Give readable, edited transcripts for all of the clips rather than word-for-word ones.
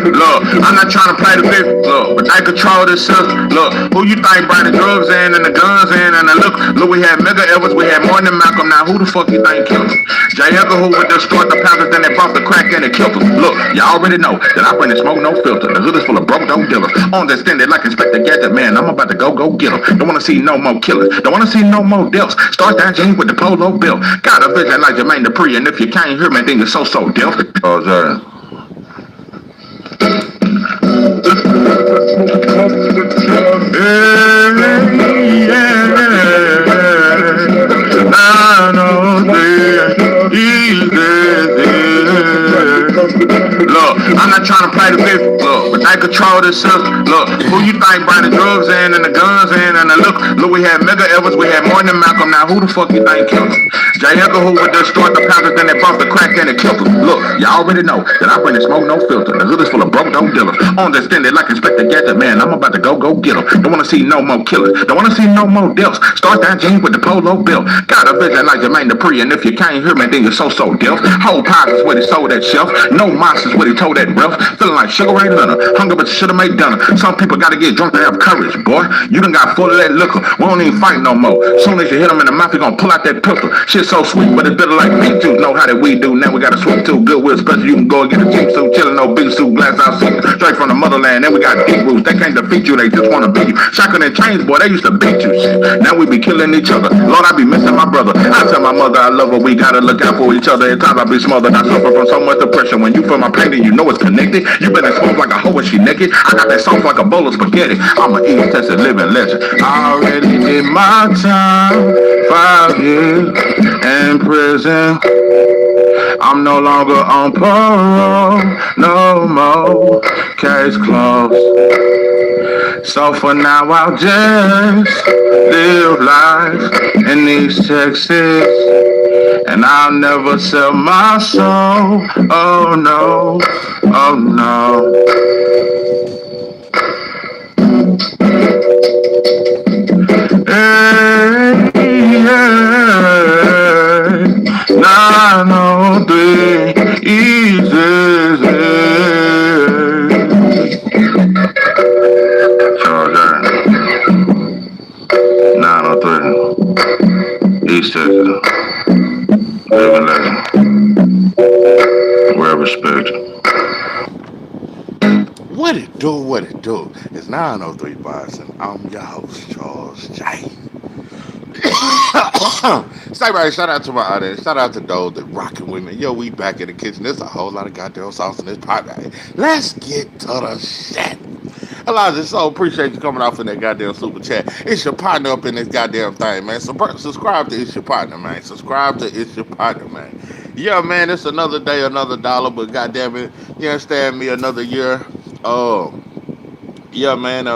Look, I'm not trying to play the fifth. Look, but they control this system. Look, who you think brought the drugs in and the guns in and the look, we had Mega Evans, we had more than Malcolm. Now who the fuck you think killed him? J. Edgar who would destroy the Panthers, then they bumped the crack and they killed him. Look, you already know that I bring the smoke, no filter. The hood is full of broke dope dealers. On the stand, they like Inspector Gadget, man. I'm about to go get them. Don't wanna see no more killers. Don't wanna see no more deaths. Start that James with the polo bill. Got a vision like Jermaine Dupri, and if you can't hear me, then you're so deaf. Oh, Look, I'm not trying to play the fifth. Look, but they control this system. Look, who you think brought the drugs in and the guns in and the look, we had Mega Evans, we had more than Malcolm. Now who the fuck you think killed him? J. Edgar who would destroy the Panthers, then they bumped the crack and they killed him. Look, you already know that I bring the smoke, no filter. The hood is full of broke dope dealers. On the stand, they like Inspector Gadget, man. I'm about to go get them. Don't wanna see no more killers. Don't wanna see no more deaths. Start that James with the polo bill. Got a vision like Jermaine Dupri, and if you can't hear me, then you're so deaf. Whole pies is what he sold that shelf. No monsters what he told that ref. Feeling like Sugar Ray Leonard. Hunger but shoulda made dinner. Some people gotta get drunk to have courage, boy. You done got full of that liquor. We don't even fight no more. Soon as you hit him in the mouth, you gonna pull out that pistol. Shit so sweet, but it's bitter like beet juice. Know how that we do. Now we got a sweet tooth. Goodwill special. You can go and get a cheap suit. Chillin' no big suit. Glass out suit. Straight from the motherland. Then we got deep roots. They can't defeat you. They just wanna beat you. Shotgun and chains, boy. They used to beat you. Shit. Now we be killing each other. Lord, I be missing my brother. I tell my mother I love her. We gotta look out for each other. At times I be smothered. I suffer from so much depression. When you feel my pain, then you know it's connected. You been exposed like a hoe when she naked. I got that soft like a bowl of spaghetti. I'm an East Texas living legend. I already did my time. 5 years in prison. I'm no longer on parole. No more. Case closed. So for now I'll just live life in East Texas. And I'll never sell my soul. Oh no, oh no. Hey, yeah. 903 easy. Charge 903 East Texas. Living legend. Well respected. What it do? What it do? It's 903 Bars, and I'm your host, Charles J. Say right, shout out to my audience. Shout out to those that rocking with me. Yo, we back in the kitchen. There's a whole lot of goddamn sauce in this pot. Let's get to the shit. Elijah, so appreciate you coming off in that goddamn super chat. It's your partner up in this goddamn thing, man. So subscribe to It's Your Partner, man. Subscribe to It's Your Partner, man. Yeah, man, it's another day, another dollar, but goddamn it, you understand me, another year. Yeah, man,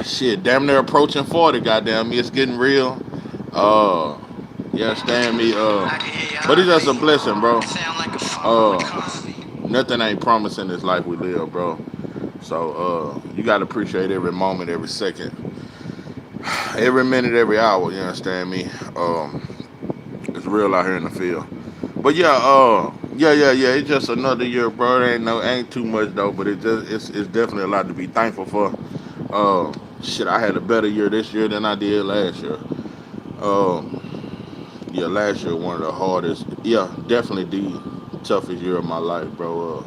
shit, damn near approaching 40, goddamn me. It's getting real. You understand me? But it's just a blessing, bro. Nothing ain't promised in this life we live, bro. So, you gotta appreciate every moment, every second, every minute, every hour, you understand me? It's real out here in the field. But yeah, yeah. It's just another year, bro. It ain't too much though, but it's definitely a lot to be thankful for. Shit, I had a better year this year than I did last year. Yeah, last year one of the hardest. Yeah, definitely the toughest year of my life, bro.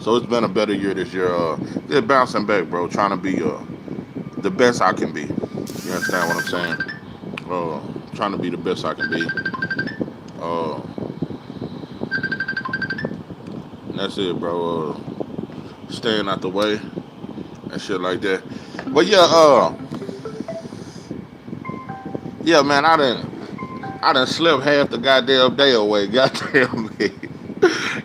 So it's been a better year this year. Just bouncing back, bro. Trying to be the best I can be. You understand what I'm saying? Trying to be the best I can be. That's it, bro. Staying out the way and shit like that. But yeah, man, I done slept half the goddamn day away. Goddamn me.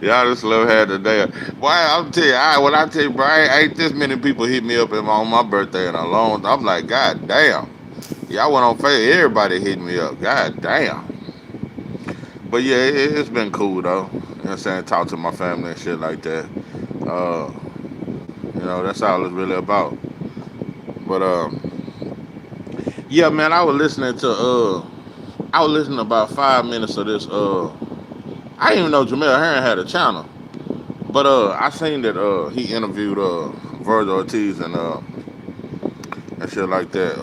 Yeah, I done slept half the day. Boy, I'm tell you, when I tell you, bro, ain't this many people hit me up on my birthday in a long time. I'm like, god damn. Yeah, I went on Facebook. Everybody hit me up. God damn. But yeah, it's been cool though. You know what I'm saying? Talk to my family and shit like that. You know, that's all it's really about. But yeah, man, I was listening to about 5 minutes of this. I didn't even know Jamel Herring had a channel, but I seen that he interviewed Virgil Ortiz and shit like that.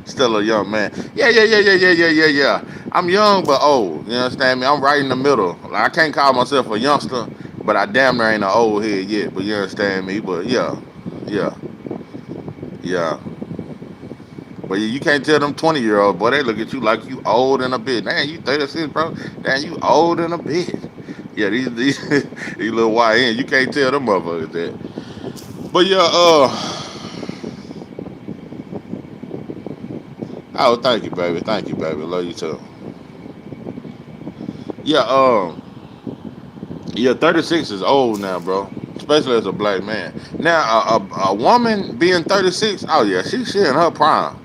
Still a young man. Yeah. I'm young but old. You understand me? I'm right in the middle. Like, I can't call myself a youngster, but I damn near ain't an old head yet. But you understand me? But yeah, yeah. But you can't tell them 20-year-olds, boy, they look at you like you old in a bit. Damn, you 36, bro. Damn, you old in a bit. Yeah, these little YN, you can't tell them motherfuckers that. But yeah, oh, thank you, baby. Thank you, baby. Love you too. Yeah, yeah, 36 is old now, bro. Especially as a black man. Now, a woman being 36, oh yeah, she in her prime.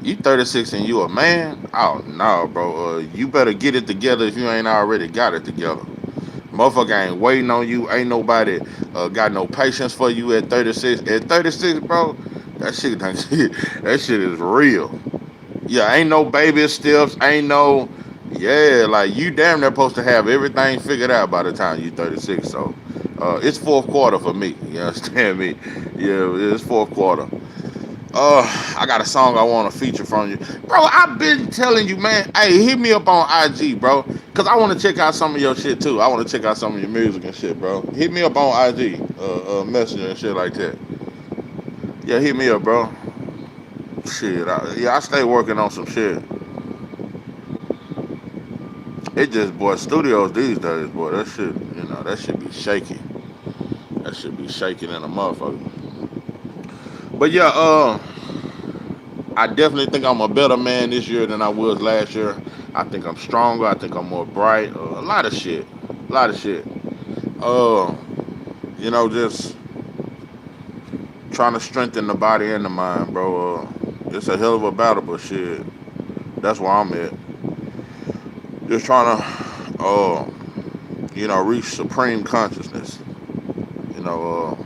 You 36 and you a man? Oh no, bro. You better get it together if you ain't already got it together. Motherfucker ain't waiting on you. Ain't nobody got no patience for you at 36. At 36, bro, that shit, that shit is real. Yeah, ain't no baby steps. Ain't no, yeah, like you damn near supposed to have everything figured out by the time you 36. So, it's fourth quarter for me. You understand me? Yeah, it's fourth quarter. I got a song I want to feature from you, bro. I've been telling you, man. Hey, hit me up on IG, bro, cause I want to check out some of your shit too. I want to check out some of your music and shit, bro. Hit me up on IG, Messenger and shit like that. Yeah, hit me up, bro. Shit, yeah, I stay working on some shit. It just, boy, studios these days, boy, that shit, that should be shaky. That should be shaking in a motherfucker. But yeah, I definitely think I'm a better man this year than I was last year. I think I'm stronger. I think I'm more bright. A lot of shit. A lot of shit. Uh, just trying to strengthen the body and the mind, bro. It's a hell of a battle, but shit, that's where I'm at. Just trying to, reach supreme consciousness. You know,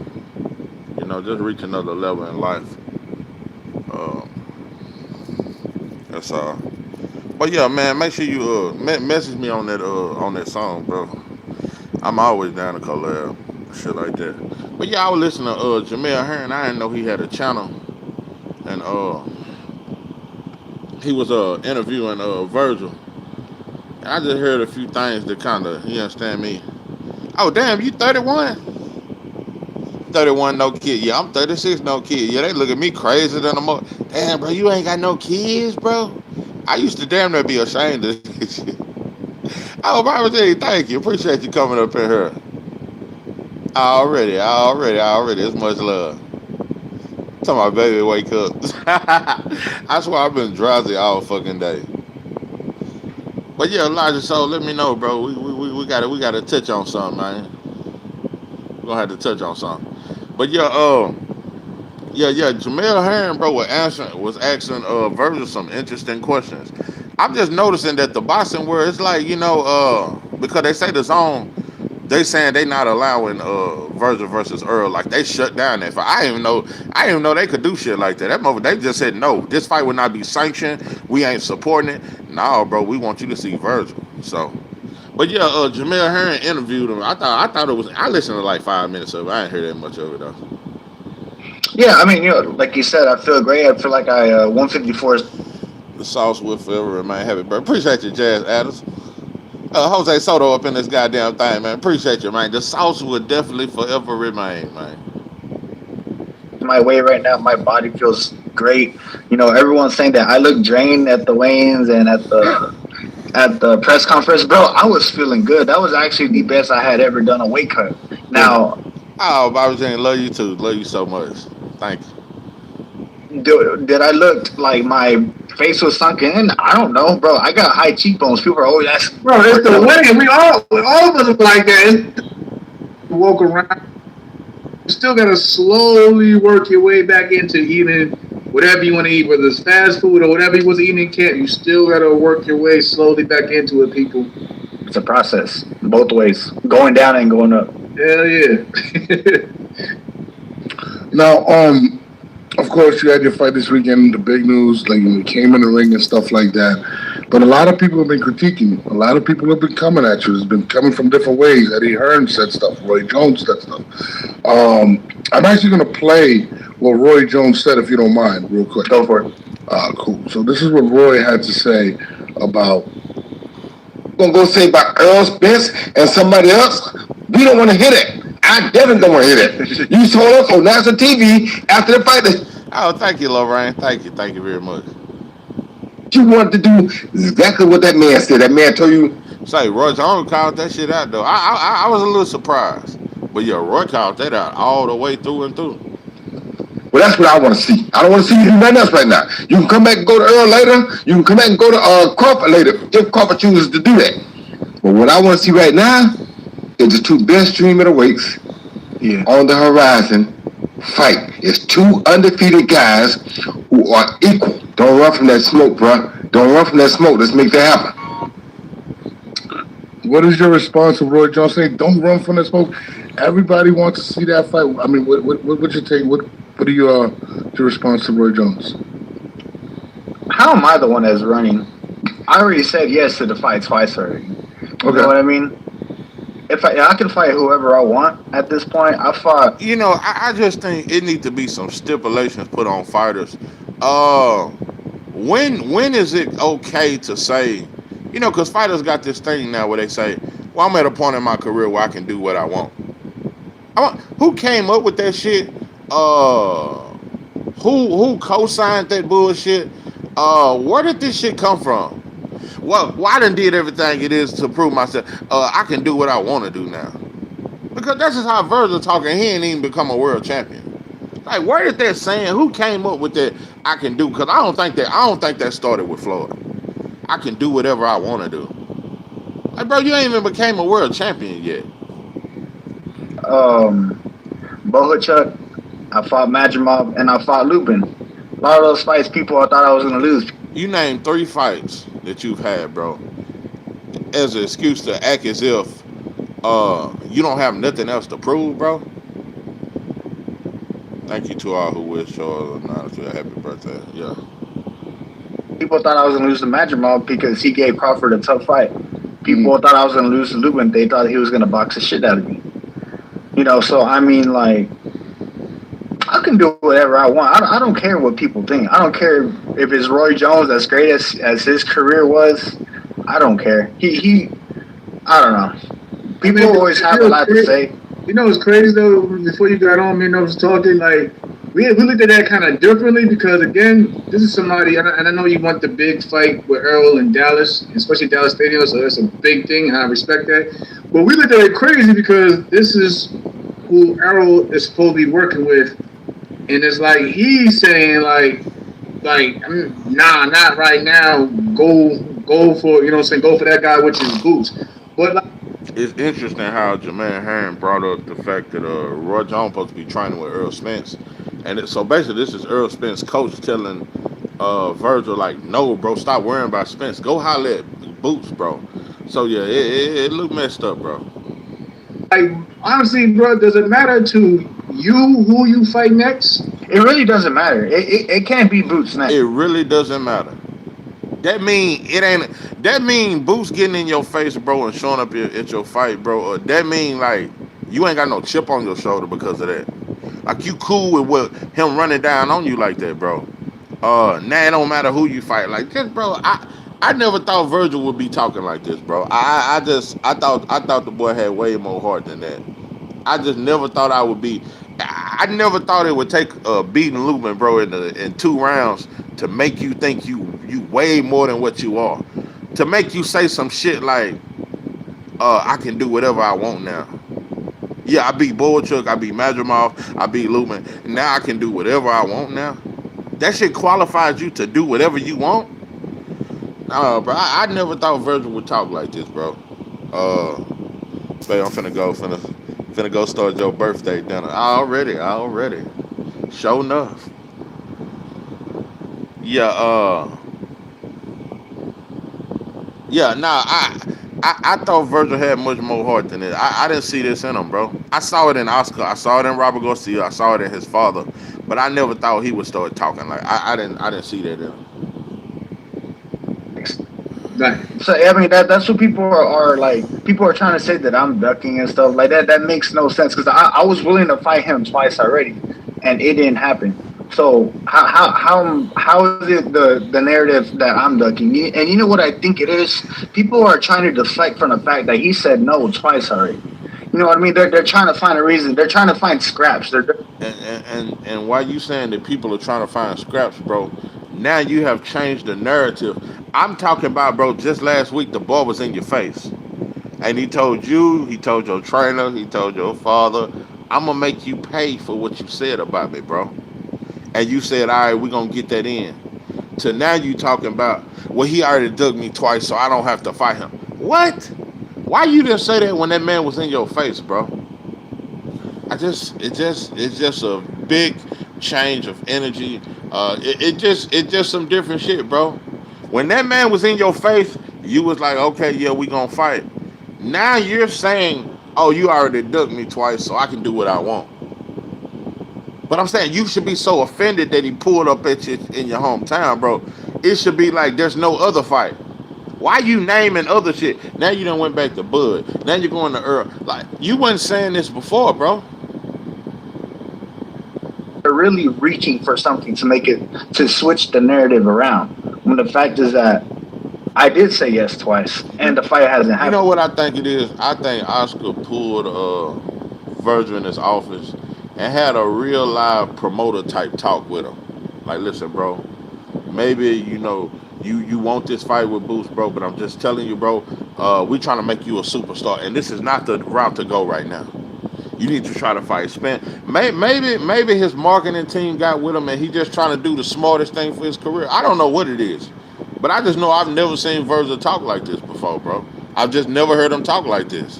just reach another level in life. Uh, that's all. But yeah, man, make sure you message me on that song, bro. I'm always down to collab, shit like that. But yeah, I was listening to Jamel Herring. I didn't know he had a channel, and he was interviewing Virgil. And I just heard a few things that kind of, you understand me? Oh damn, you 31? 31 no kid. Yeah, I'm 36 no kid. Yeah, they look at me crazy than a mother. Damn, bro, you ain't got no kids, bro. I used to damn near be ashamed of this shit. Oh, Barbara J, thank you. Appreciate you coming up in here. Already. It's much love. Tell my baby wake up. I swear I've been drowsy all fucking day. But yeah, Elijah, so let me know, bro. We gotta touch on something, man. We're gonna have to touch on something. But yeah, yeah. Jamel Herring, bro, was asking Virgil some interesting questions. I'm just noticing that the boxing world, it's like, because they say the zone, they saying they not allowing Virgil versus Earl. Like they shut down that fight. I didn't even know they could do shit like that. That mother, they just said no. This fight will not be sanctioned. We ain't supporting it. No, bro, we want you to see Virgil. So, but yeah, Jamel Herring interviewed him. I thought it was. I listened to like 5 minutes of it. I didn't hear that much of it though. Yeah, I mean, like you said, I feel great. I feel like 154 is. The sauce will forever remain heavy, bro. Appreciate you, Jazz Adams. Jose Soto up in this goddamn thing, man. Appreciate you, man. The sauce will definitely forever remain, man. My way right now. My body feels great. Everyone's saying that I look drained at the weigh-ins and at the press conference, bro. I was feeling good. That was actually the best I had ever done a weight cut. Now, oh, Bobby Jane, love you too. Love you so much. Thank you. did I look like my face was sunken in? I don't know, bro. I got high cheekbones. People are always asking. Bro, it's the way. We all of us look like that. Walk around. You still gotta slowly work your way back into eating whatever you want to eat, whether it's fast food or whatever you was eating in camp. You still gotta work your way slowly back into it, people. It's a process, both ways, going down and going up. Hell yeah. Now, of course, you had your fight this weekend. The big news, like you came in the ring and stuff like that. But a lot of people have been critiquing you. A lot of people have been coming at you. It's been coming from different ways. Eddie Hearn said stuff. Roy Jones said stuff. I'm actually going to play what Roy Jones said, if you don't mind, real quick. Go for it. Cool. So this is what Roy had to say about. Gonna go say about Earl Spence and somebody else. We don't want to hear that. I definitely don't want to hear that. You told us on national TV after the fight that Oh, thank you, Lorraine. Thank you very much. you wanted to do exactly what that man said. That man told you, Say, Roy Jones called that shit out though. I was a little surprised, but yeah, Roy called that out all the way through and through. well, that's what I want to see. I don't want to see you do nothing else right now. You can come back and go to Earl later. You can come back and go to Crawford later if Crawford chooses to do that. But what I want to see right now is the two best stream middleweights Yeah. on the horizon fight. It's two undefeated guys who are equal. Don't run from that smoke, bruh. Don't run from that smoke. Let's make that happen. What is your response to Roy Jones saying, "Don't run from the smoke"? Everybody wants to see that fight. I mean, what's your take? What are your response to Roy Jones? How am I the one that's running? I already said yes to the fight twice already. You know what I mean? If I can fight whoever I want at this point, I fought. You know, I just think it needs to be some stipulations put on fighters. Uh, when is it okay to say, you know, because fighters got this thing now where they say, well, I'm at a point in my career where I can do what I want. Who came up with that shit? Who co-signed that bullshit? Where did this shit come from? Well, why done did everything it is to prove myself? I can do what I want to do now. Because that's just how Virgil talking. He ain't even become a world champion. Like, where did that saying? Who came up with that? I can do. Because I don't think that started with Floyd. I can do whatever I want to do. Like, bro, you ain't even became a world champion yet. Bohachuk, I fought Majimov, and I fought Lupin. A lot of those fights, people I thought I was gonna lose. You named 3 fights that you've had, bro, as an excuse to act as if you don't have nothing else to prove, bro. Thank you to all who wish Charles a happy birthday. Yeah. People thought I was gonna lose to Majimov because he gave Crawford a tough fight. People thought I was gonna lose to Lupin. They thought he was gonna box the shit out of me. You know, so I mean, like, I can do whatever I want. I don't care what people think. I don't care if it's Roy Jones, as great as his career was. I don't care. He I don't know. People always have a lot to say. You know, it's crazy though. Before you got on, me and I was talking like we looked at that kind of differently because again, this is somebody, and I know you want the big fight with Earl in Dallas, especially Dallas Stadium, so that's a big thing, and I respect that. But we looked at it crazy because this is who Earl is supposed to be working with, and it's like he's saying like nah, not right now. Go for, you know what I'm saying, go for that guy, which is Boots. But like, It's interesting how Jermaine Hearn brought up the fact that Roy Jones supposed to be training with Earl Spence, and so basically this is Earl Spence's coach telling Virgil like, no, bro, stop worrying about Spence, go holler at Boots, bro. So yeah, it looked messed up, bro. like honestly, bro, does it matter to you who you fight next? It really doesn't matter. It can't be Boots next. It really doesn't matter. That mean it ain't. That mean Boots getting in your face, bro, and showing up at your fight, bro. Or that mean like you ain't got no chip on your shoulder because of that. Like you cool with what him running down on you like that, bro. Now it don't matter who you fight. Like this, bro. I never thought Virgil would be talking like this, bro. I thought the boy had way more heart than that. I just never thought I would be. I never thought it would take beating Lubin, bro, in 2 rounds to make you think you way more than what you are. To make you say some shit like, I can do whatever I want now. Yeah, I beat Boychuk, I beat Madrimov, I beat Lubin. Now I can do whatever I want now. That shit qualifies you to do whatever you want. No, bro, I never thought Virgil would talk like this, bro. Babe, I'm finna go start your birthday dinner. Already. Sure enough. Yeah, yeah, nah, I thought Virgil had much more heart than it. I didn't see this in him, bro. I saw it in Oscar. I saw it in Robert Garcia. I saw it in his father. But I never thought he would start talking like I didn't see that in him. Right. So I mean that's what people are like. People are trying to say that I'm ducking and stuff like that. That makes no sense because I was willing to fight him twice already, and it didn't happen. So how is it the narrative that I'm ducking? And you know what I think it is? People are trying to deflect from the fact that he said no twice already. You know what I mean? They're trying to find a reason. They're trying to find scraps. And why you saying that people are trying to find scraps, bro? Now you have changed the narrative. I'm talking about, bro. Just last week, the ball was in your face, and he told you, he told your trainer, he told your father, "I'm gonna make you pay for what you said about me, bro." And you said, "All right, we're gonna get that in." To now you talking about, well, he already dug me twice, so I don't have to fight him. What? Why you didn't say that when that man was in your face, bro? It's just a big change of energy. It just some different shit, bro. When that man was in your face, you was like, okay, yeah, we gonna fight. Now you're saying, oh, you already dug me twice, so I can do what I want. But I'm saying you should be so offended that he pulled up at you in your hometown, bro. It should be like there's no other fight. Why you naming other shit? Now you done went back to Bud. Now you're going to Earl. Like you wasn't saying this before, bro. They're really reaching for something to make it to switch the narrative around. When the fact is that I did say yes twice, and the fight hasn't You know happened. what I think it is? I think Oscar pulled Virgil in his office and had a real live promoter type talk with him. Like, listen, bro, maybe you want this fight with Boost, bro, but I'm just telling you, bro, we trying to make you a superstar, and this is not the route to go right now. You need to try to fight. Maybe his marketing team got with him, and he just trying to do the smartest thing for his career. I don't know what it is, but I just know I've never seen Virgil talk like this before, bro. I've just never heard him talk like this.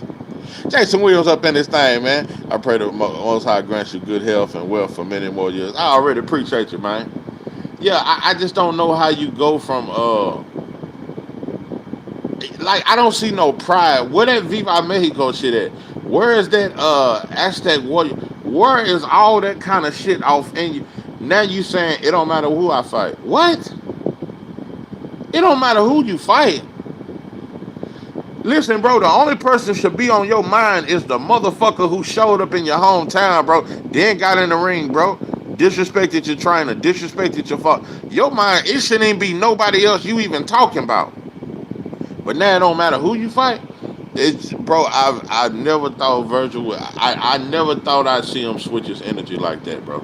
Jason Williams up in this thing, man. I pray the Most High grants you good health and wealth for many more years. I already appreciate you, man. Yeah, I just don't know how you go from like I don't see no pride. Where that Viva Mexico shit at? Where is that Aztec warrior? Where is all that kind of shit off in you? Now you saying it don't matter who I fight. What? It don't matter who you fight. Listen, bro, the only person should be on your mind is the motherfucker who showed up in your hometown, bro. Then got in the ring, bro. Disrespected your trainer, disrespected your father. Your mind, it shouldn't even be nobody else you even talking about. But now it don't matter who you fight. It's bro. I never thought Virgil would. I never thought I'd see him switch his energy like that, bro.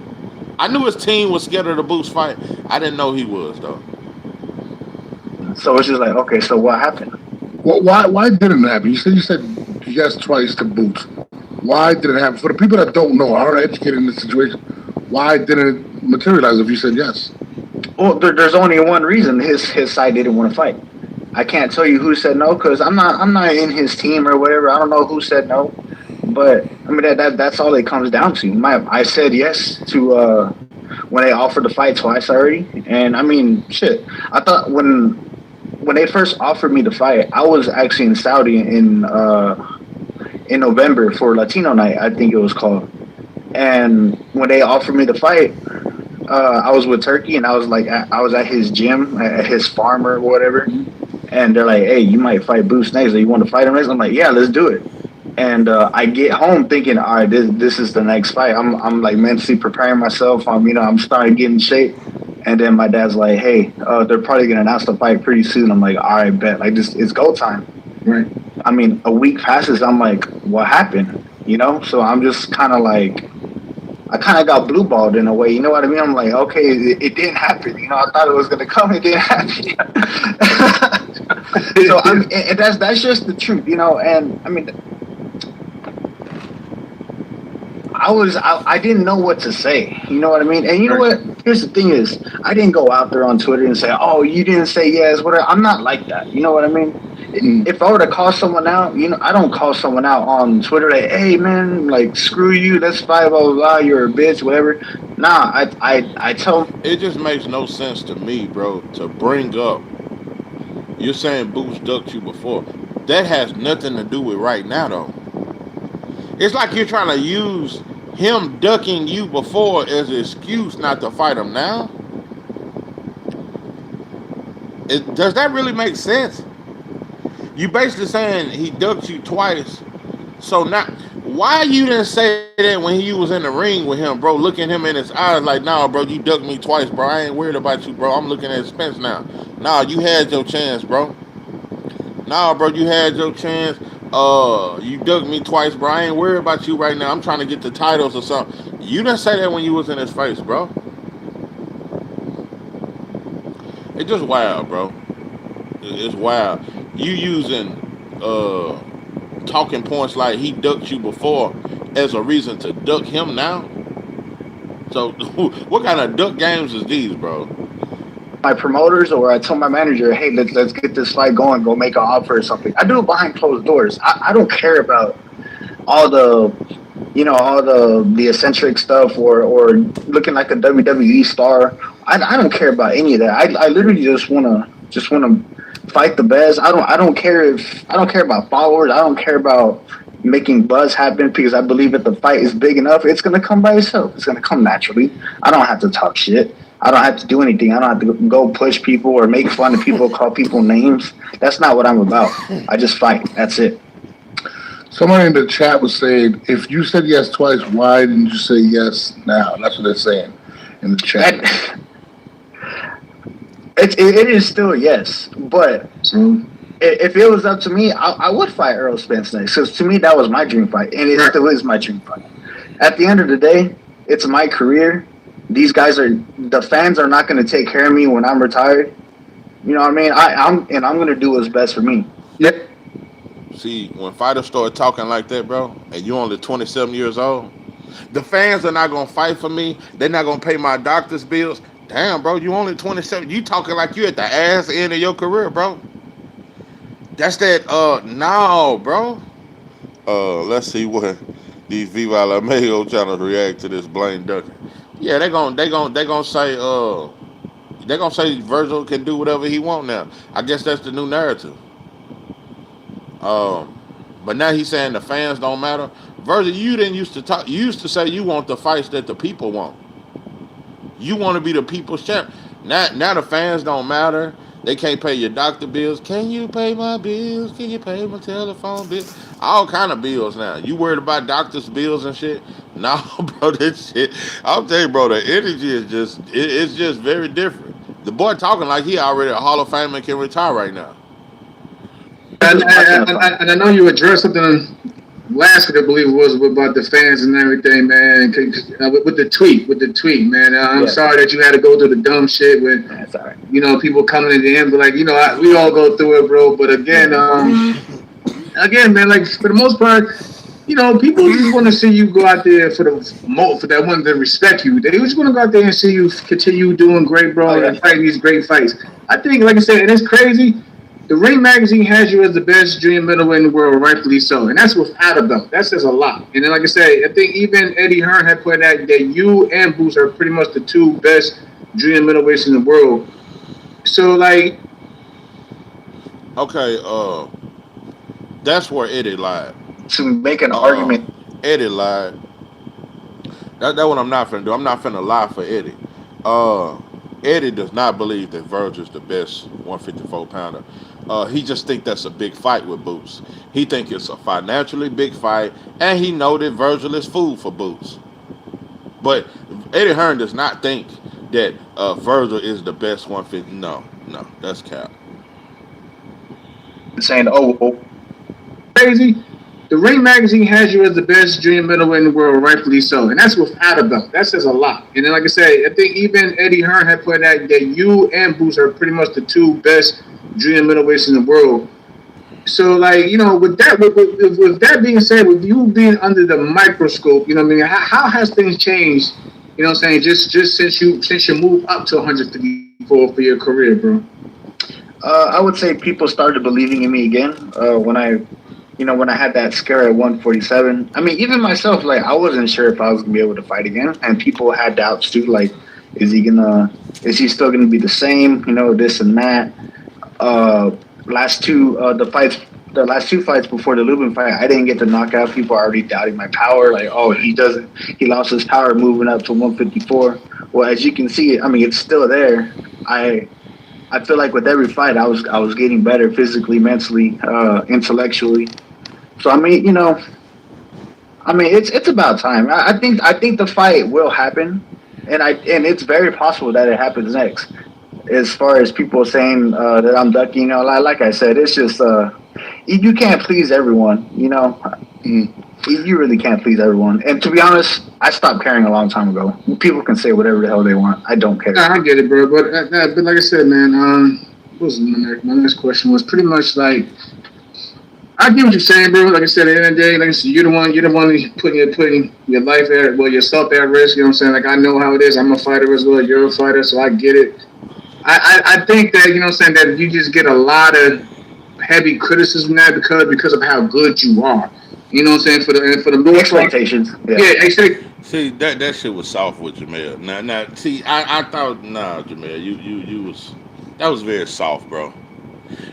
I knew his team was scared of the Boost fight. I didn't know he was though. So it's just like, okay, so what happened? Well, why didn't it happen? You said yes twice to Boots. Why did it happen? For the people that don't know, aren't educated in this situation, why didn't it materialize if you said yes? Well, there's only one reason his side didn't want to fight. I can't tell you who said no because I'm not in his team or whatever. I don't know who said no, but I mean that's all it comes down to. I said yes to when they offered to fight twice already, and I mean shit. I thought when they first offered me to fight, I was actually in Saudi in November for Latino Night, I think it was called. And when they offered me to fight, I was with Turkey, and I was at his gym, at his farm or whatever. And they're like, "Hey, you might fight Boost next. Do you want to fight him next?" I'm like, "Yeah, let's do it." And I get home thinking, "All right, this is the next fight." I'm like mentally preparing myself. I'm starting to get in shape. And then my dad's like, "Hey, they're probably gonna announce the fight pretty soon." I'm like, "All right, bet. Like this, it's go time." Right. I mean, a week passes. I'm like, "What happened?" So I'm just kind of like, I kind of got blue balled in a way. You know what I mean? I'm like, okay, it didn't happen. I thought it was gonna come. It didn't happen. So and that's just the truth. And I mean, I didn't know what to say. You know what I mean? And you know what? Here's the thing is, I didn't go out there on Twitter and say, "Oh, you didn't say yes." Whatever. I'm not like that. You know what I mean? If I were to call someone out, I don't call someone out on Twitter like, "Hey, man, like screw you. Let's fight. Blah blah blah. You're a bitch. Whatever." Nah, I tell. It just makes no sense to me, bro, to bring up. You're saying Boost ducked you before. That has nothing to do with right now, though. It's like you're trying to use him ducking you before as an excuse not to fight him now? Does that really make sense? You basically saying he ducked you twice. So now, why you didn't say that when he was in the ring with him, bro? Looking him in his eyes like, nah, bro, you ducked me twice, bro. I ain't worried about you, bro. I'm looking at Spence now. Nah, you had your chance, bro. Nah, bro, you had your chance. You ducked me twice, bro. I ain't worried about you right now. I'm trying to get the titles or something. You didn't say that when you was in his face, bro. It's just wild, bro. It's wild. You using talking points like he ducked you before as a reason to duck him now. So what kind of duck games is these, bro? My promoters, or I tell my manager, hey, let's get this fight going, go make an offer or something. I do it behind closed doors. I don't care about all the, all the eccentric stuff or looking like a WWE star. I don't care about any of that. I literally just wanna fight the best. I don't care about followers. I don't care about making buzz happen, because I believe if the fight is big enough, it's gonna come by itself. It's gonna come naturally. I don't have to talk shit. I don't have to do anything. I don't have to go push people or make fun of people, call people names. That's not what I'm about. I just fight. That's it. Somebody in the chat was saying, if you said yes twice, why didn't you say yes now? That's what they're saying in the chat. It is still yes, but if it was up to me, I would fight Errol Spence next. Because to me, that was my dream fight, and it still is my dream fight. At the end of the day, it's my career. These guys the fans are not going to take care of me when I'm retired. You know what I mean? I'm going to do what's best for me. Yep. See, when fighters start talking like that, bro, and you only 27 years old, the fans are not going to fight for me. They're not going to pay my doctor's bills. Damn, bro, you only 27. You talking like you at the ass end of your career, bro. That's that, no, bro. Let's see what these Viva La Mayo channels react to this Blaine Ducker. Yeah, they gonna say Virgil can do whatever he want now. I guess that's the new narrative. But now he's saying the fans don't matter. Virgil, you didn't used to talk. You used to say you want the fights that the people want. You want to be the people's champ. Now the fans don't matter. They can't pay your doctor bills. Can you pay my bills? Can you pay my telephone bill? All kind of bills now. You worried about doctors' bills and shit? No, bro, this shit. I'll tell you, bro, the energy is it's just very different. The boy talking like he already a Hall of Famer and can retire right now. And I know you addressed something last week, I believe it was, about the fans and everything, man. With the tweet, man. I'm sorry that you had to go through the dumb shit with, people coming in the end, but we all go through it, bro. But again, man, like for the most part, people just want to see you go out there for that one to respect you. They just want to go out there and see you continue doing great, bro, and fighting these great fights. I think, like I said, and it's crazy. The Ring Magazine has you as the best junior middleweight in the world, rightfully so. And that's without a doubt. That says a lot. And then, like I said, I think even Eddie Hearn had put out that you and Boots are pretty much the two best junior middleweights in the world. So, like... Okay, that's where Eddie lied. To make an argument. Eddie lied. That's what I'm not finna do. I'm not finna lie for Eddie. Eddie does not believe that Virgil's the best 154-pounder. He just think that's a big fight with Boots. He think it's a financially big fight, and he know that Virgil is food for Boots. But Eddie Hearn does not think that Virgil is the best 150. No, that's cap. Saying, crazy. The Ring Magazine has you as the best junior middleweight in the world, rightfully so. And that's without a doubt. That says a lot. And then, like I said, I think even Eddie Hearn had put out that you and Boots are pretty much the two best junior middleweights in the world. So, like, with that being said, with you being under the microscope, how has things changed, just since you moved up to 154 for your career, bro? I would say people started believing in me again when I had that scare at 147. I mean, even myself, like, I wasn't sure if I was going to be able to fight again. And people had doubts, too, like, is he still going to be the same, this and that. Last two, the fights the last two fights before the Lubin fight, I didn't get to knock out. People are already doubting my power. Like, oh, he lost his power moving up to 154. Well, as you can see, I mean, it's still there. I feel like with every fight, I was getting better physically, mentally, intellectually. So I mean, it's about time. I think the fight will happen, and it's very possible that it happens next. As far as people saying that I'm ducking, like I said, it's just you can't please everyone. You really can't please everyone. And to be honest, I stopped caring a long time ago. People can say whatever the hell they want. I don't care. I get it, bro. But like I said, man, what was my next question was pretty much like, I get what you're saying, bro. Like I said, at the end of the day, like I said, you're the one putting your life yourself at risk. You know what I'm saying? Like, I know how it is. I'm a fighter as well. You're a fighter, so I get it. I think that, you know what I'm saying, that you just get a lot of heavy criticism now because of how good you are. You know what I'm saying? For the most expectations. See, that shit was soft with Jamel. Now, see, I thought, Jamel, that was very soft, bro.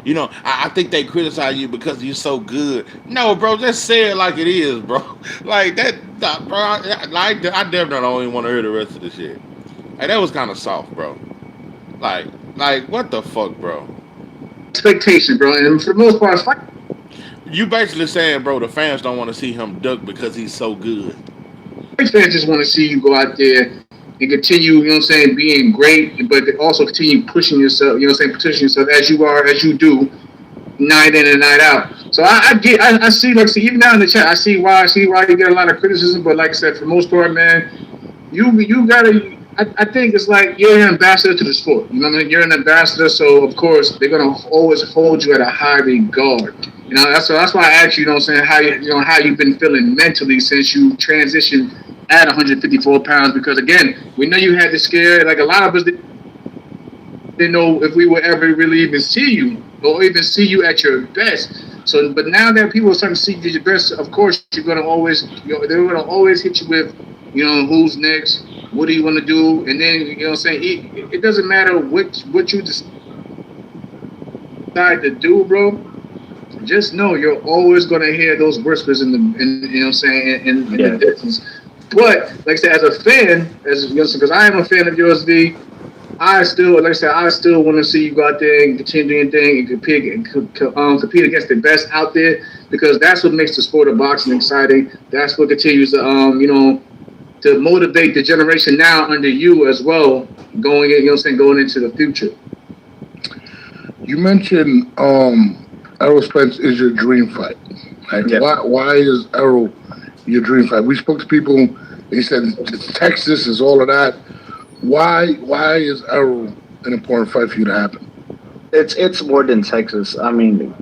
I think they criticize you because you're so good. No, bro, just say it like it is, bro. Like that, bro. I definitely don't even want to hear the rest of the shit. Like, that was kind of soft, bro. Like, what the fuck, bro? Expectation, bro. And for the most part, you basically saying, bro, the fans don't want to see him duck because he's so good. Fans just want to see you go out there and continue, you know what I'm saying, being great, but also continue pushing yourself, you know what I'm saying, position yourself as you do, night in and night out. So I see, like, even now in the chat, I see why you get a lot of criticism, but like I said, for the most part, man, you gotta. I think it's like you're an ambassador to the sport. You know what I mean? You're an ambassador, so of course they're gonna always hold you at a high regard. That's why I asked you, you know what I'm saying, how you've been feeling mentally since you transitioned at 154 pounds, because again, we know you had the scare. Like, a lot of us didn't know if we would ever really even see you or even see you at your best. So, but now that people are starting to see you at your best, of course they're gonna always hit you with, who's next. What do you want to do? And then, you know what I'm saying, it doesn't matter what you decide to do, bro. Just know you're always going to hear those whispers in the distance. But, like I said, as a fan, because I am a fan of yours, V, I still want to see you go out there and continue doing thing and compete against the best out there, because that's what makes the sport of boxing exciting. That's what continues to, to motivate the generation now under you as well, going into the future. You mentioned Errol Spence is your dream fight. Like, yeah. Why is Errol your dream fight? We spoke to people. They said Texas is all of that. Why is Errol an important fight for you to happen? It's more than Texas. I mean,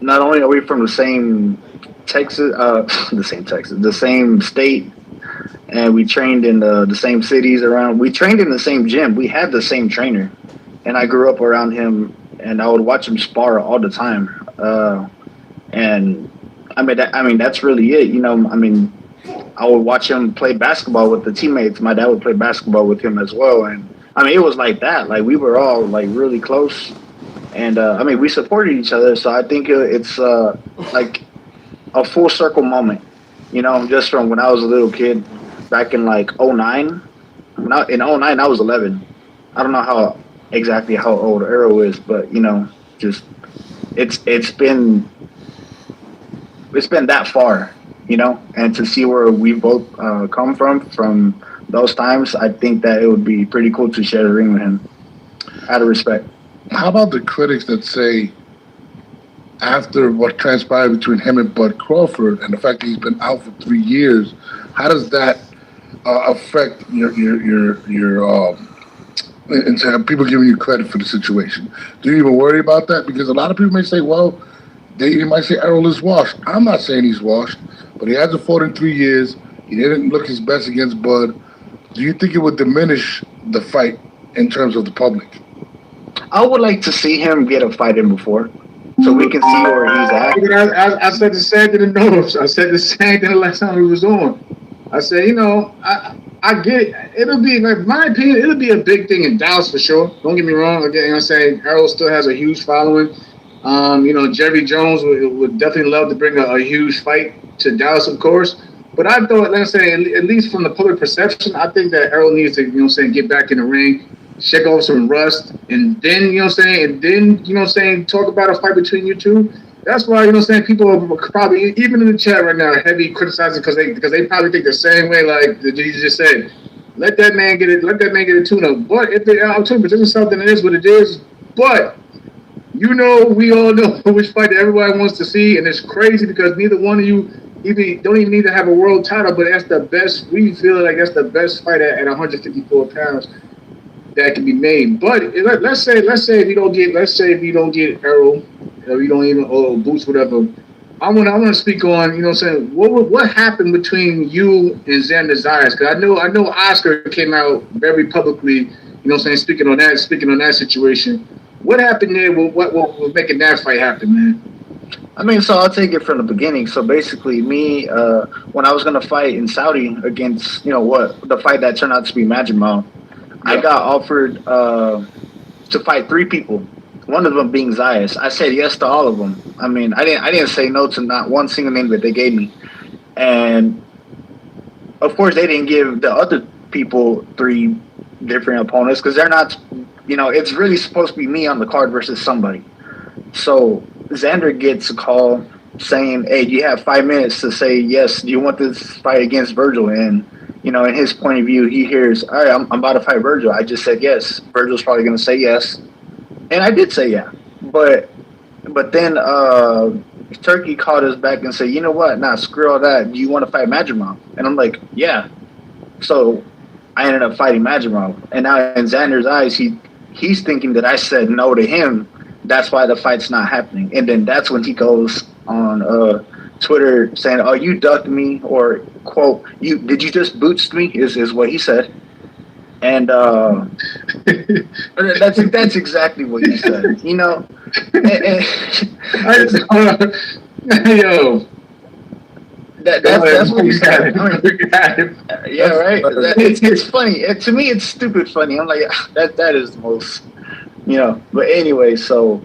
not only are we from the same Texas, the same state, and we trained in the same cities around. We trained in the same gym. We had the same trainer, and I grew up around him, and I would watch him spar all the time. And I mean that's really it. I would watch him play basketball with the teammates. My dad would play basketball with him as well, and I mean it was like that. Like, we were all like really close, and we supported each other. So I think it's like a full circle moment. Just from when I was a little kid. Back in like 2009. In 2009, I was 11. I don't know exactly how old Errol is, but just it's been that far, and to see where we both come from those times, I think that it would be pretty cool to share the ring with him, out of respect. How about the critics that say, after what transpired between him and Bud Crawford and the fact that he's been out for 3 years, how does that affect your and people giving you credit for the situation? Do you even worry about that? Because a lot of people may say, well, they might say Errol is washed. I'm not saying he's washed, but he hasn't fought in 3 years. He didn't look his best against Bud. Do you think it would diminish the fight in terms of the public? I would like to see him get a fight in before, so we can see where he's at. I said the same thing to Norris. I said the same thing the last time he was on. I said, I get it. It'll be, like, my opinion, it'll be a big thing in Dallas for sure. Don't get me wrong. Again, I'm saying Errol still has a huge following. Jerry Jones would definitely love to bring a huge fight to Dallas, of course. But I thought, let's say, at least from the public perception, I think that Errol needs to, get back in the ring, shake off some rust, and then, talk about a fight between you two. That's why, people are probably, even in the chat right now, heavy criticizing because they probably think the same way, like you just said. Let that man get a tune-up. But if the tune presents itself, then it is what it is. But we all know which fight that everybody wants to see, and it's crazy because neither one of you don't even need to have a world title, but that's the best. We feel like that's the best fight at 154 pounds that can be made. But let's say if you don't get Errol, or you don't even Boots, whatever. I want to speak on what happened between you and Xander Zayas, because I know Oscar came out very publicly, speaking on that situation. What happened there? What was making that fight happen, man? I mean, so I'll take it from the beginning. So basically, me, when I was gonna fight in Saudi against, the fight that turned out to be Majimov, I got offered to fight 3 people. One of them being Zayas. I said yes to all of them. I mean, I didn't say no to not one single name that they gave me, and of course they didn't give the other people 3 different opponents because they're not. It's really supposed to be me on the card versus somebody. So Xander gets a call saying, "Hey, you have 5 minutes to say yes. Do you want this fight against Virgil?" And in his point of view, he hears, "All right, I'm about to fight Virgil. I just said yes. Virgil's probably going to say yes," and I did say yeah. But then Turkey called us back and said, "You know what? Nah, screw all that. Do you want to fight Majimov?" And I'm like, "Yeah." So I ended up fighting Majimov, and now in Xander's eyes, he's thinking that I said no to him. That's why the fight's not happening. And then that's when he goes on Twitter saying, "Oh, you ducked me," or quote, "Did you just boots me?" is what he said. And that's exactly what he said. Yo. That's what he said. Yeah, right. It's funny. To me, it's stupid funny. I'm like, that is the most, But anyway, so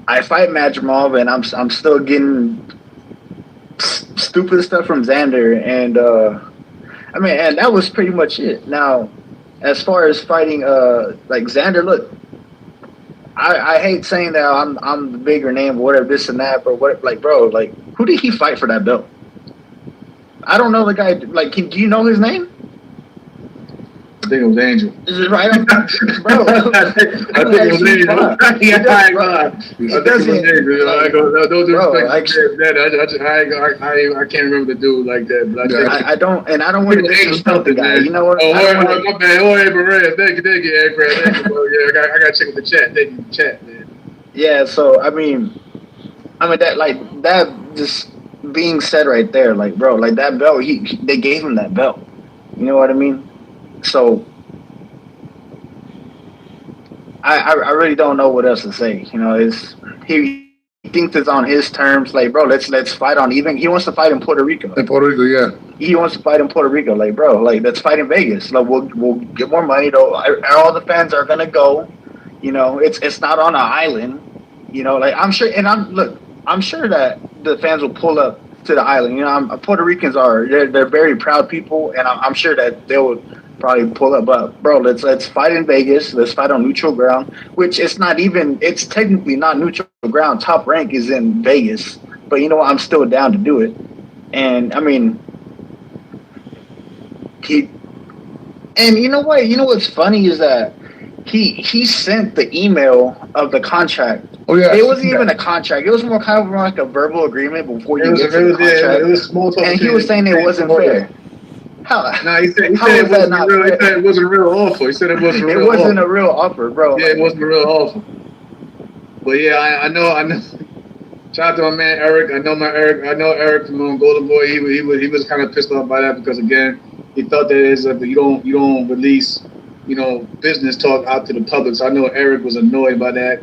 I fight Majimov, and I'm still getting stupid stuff from Xander, and and that was pretty much it. Now, as far as fighting, like Xander, look. I hate saying that I'm the bigger name or whatever, this and that, but what, like, bro, like, who did he fight for that belt? I don't know the guy. Like, do you know his name? I think it was Angel. Is it right? Bro, I think it was Angel. I can't remember the dude like that. But I don't want to disrespect the guy. You know what? My bad. Oh, hey, Brad. Thank you, hey, Brad. Thank you, bro. Yeah, I got to check with the chat. Thank you, chat, man. Yeah, so I mean that just being said right there, like, bro, like that belt, they gave him that belt. You know what I mean? So I really don't know what else to say. He thinks it's on his terms. Like, bro, let's fight on even. He wants to fight in Puerto Rico. In Puerto Rico, yeah. He wants to fight in Puerto Rico. Like, bro, like, let's fight in Vegas. Like, we'll get more money though. All the fans are gonna go. It's not on an island. Like, I'm sure, and I'm sure that the fans will pull up to the island. Puerto Ricans they're very proud people, and I'm sure that they would probably pull up. But bro, let's fight in Vegas. Let's fight on neutral ground, which it's technically not neutral ground. Top Rank is in Vegas, but I'm still down to do it. And I mean, you know what's funny is that he sent the email of the contract. Oh yeah, it wasn't even a contract. It was more kind of like a verbal agreement before you get to the contract. It was small talk, and he was saying it wasn't fair. No, he said it wasn't a real offer. He said it wasn't a real offer. It wasn't a real offer, bro. Yeah, it wasn't a real offer. But yeah, I know. Shout out to my man Eric. I know Eric from Golden Boy. He was kind of pissed off by that because again, he thought that you don't release business talk out to the public. So I know Eric was annoyed by that.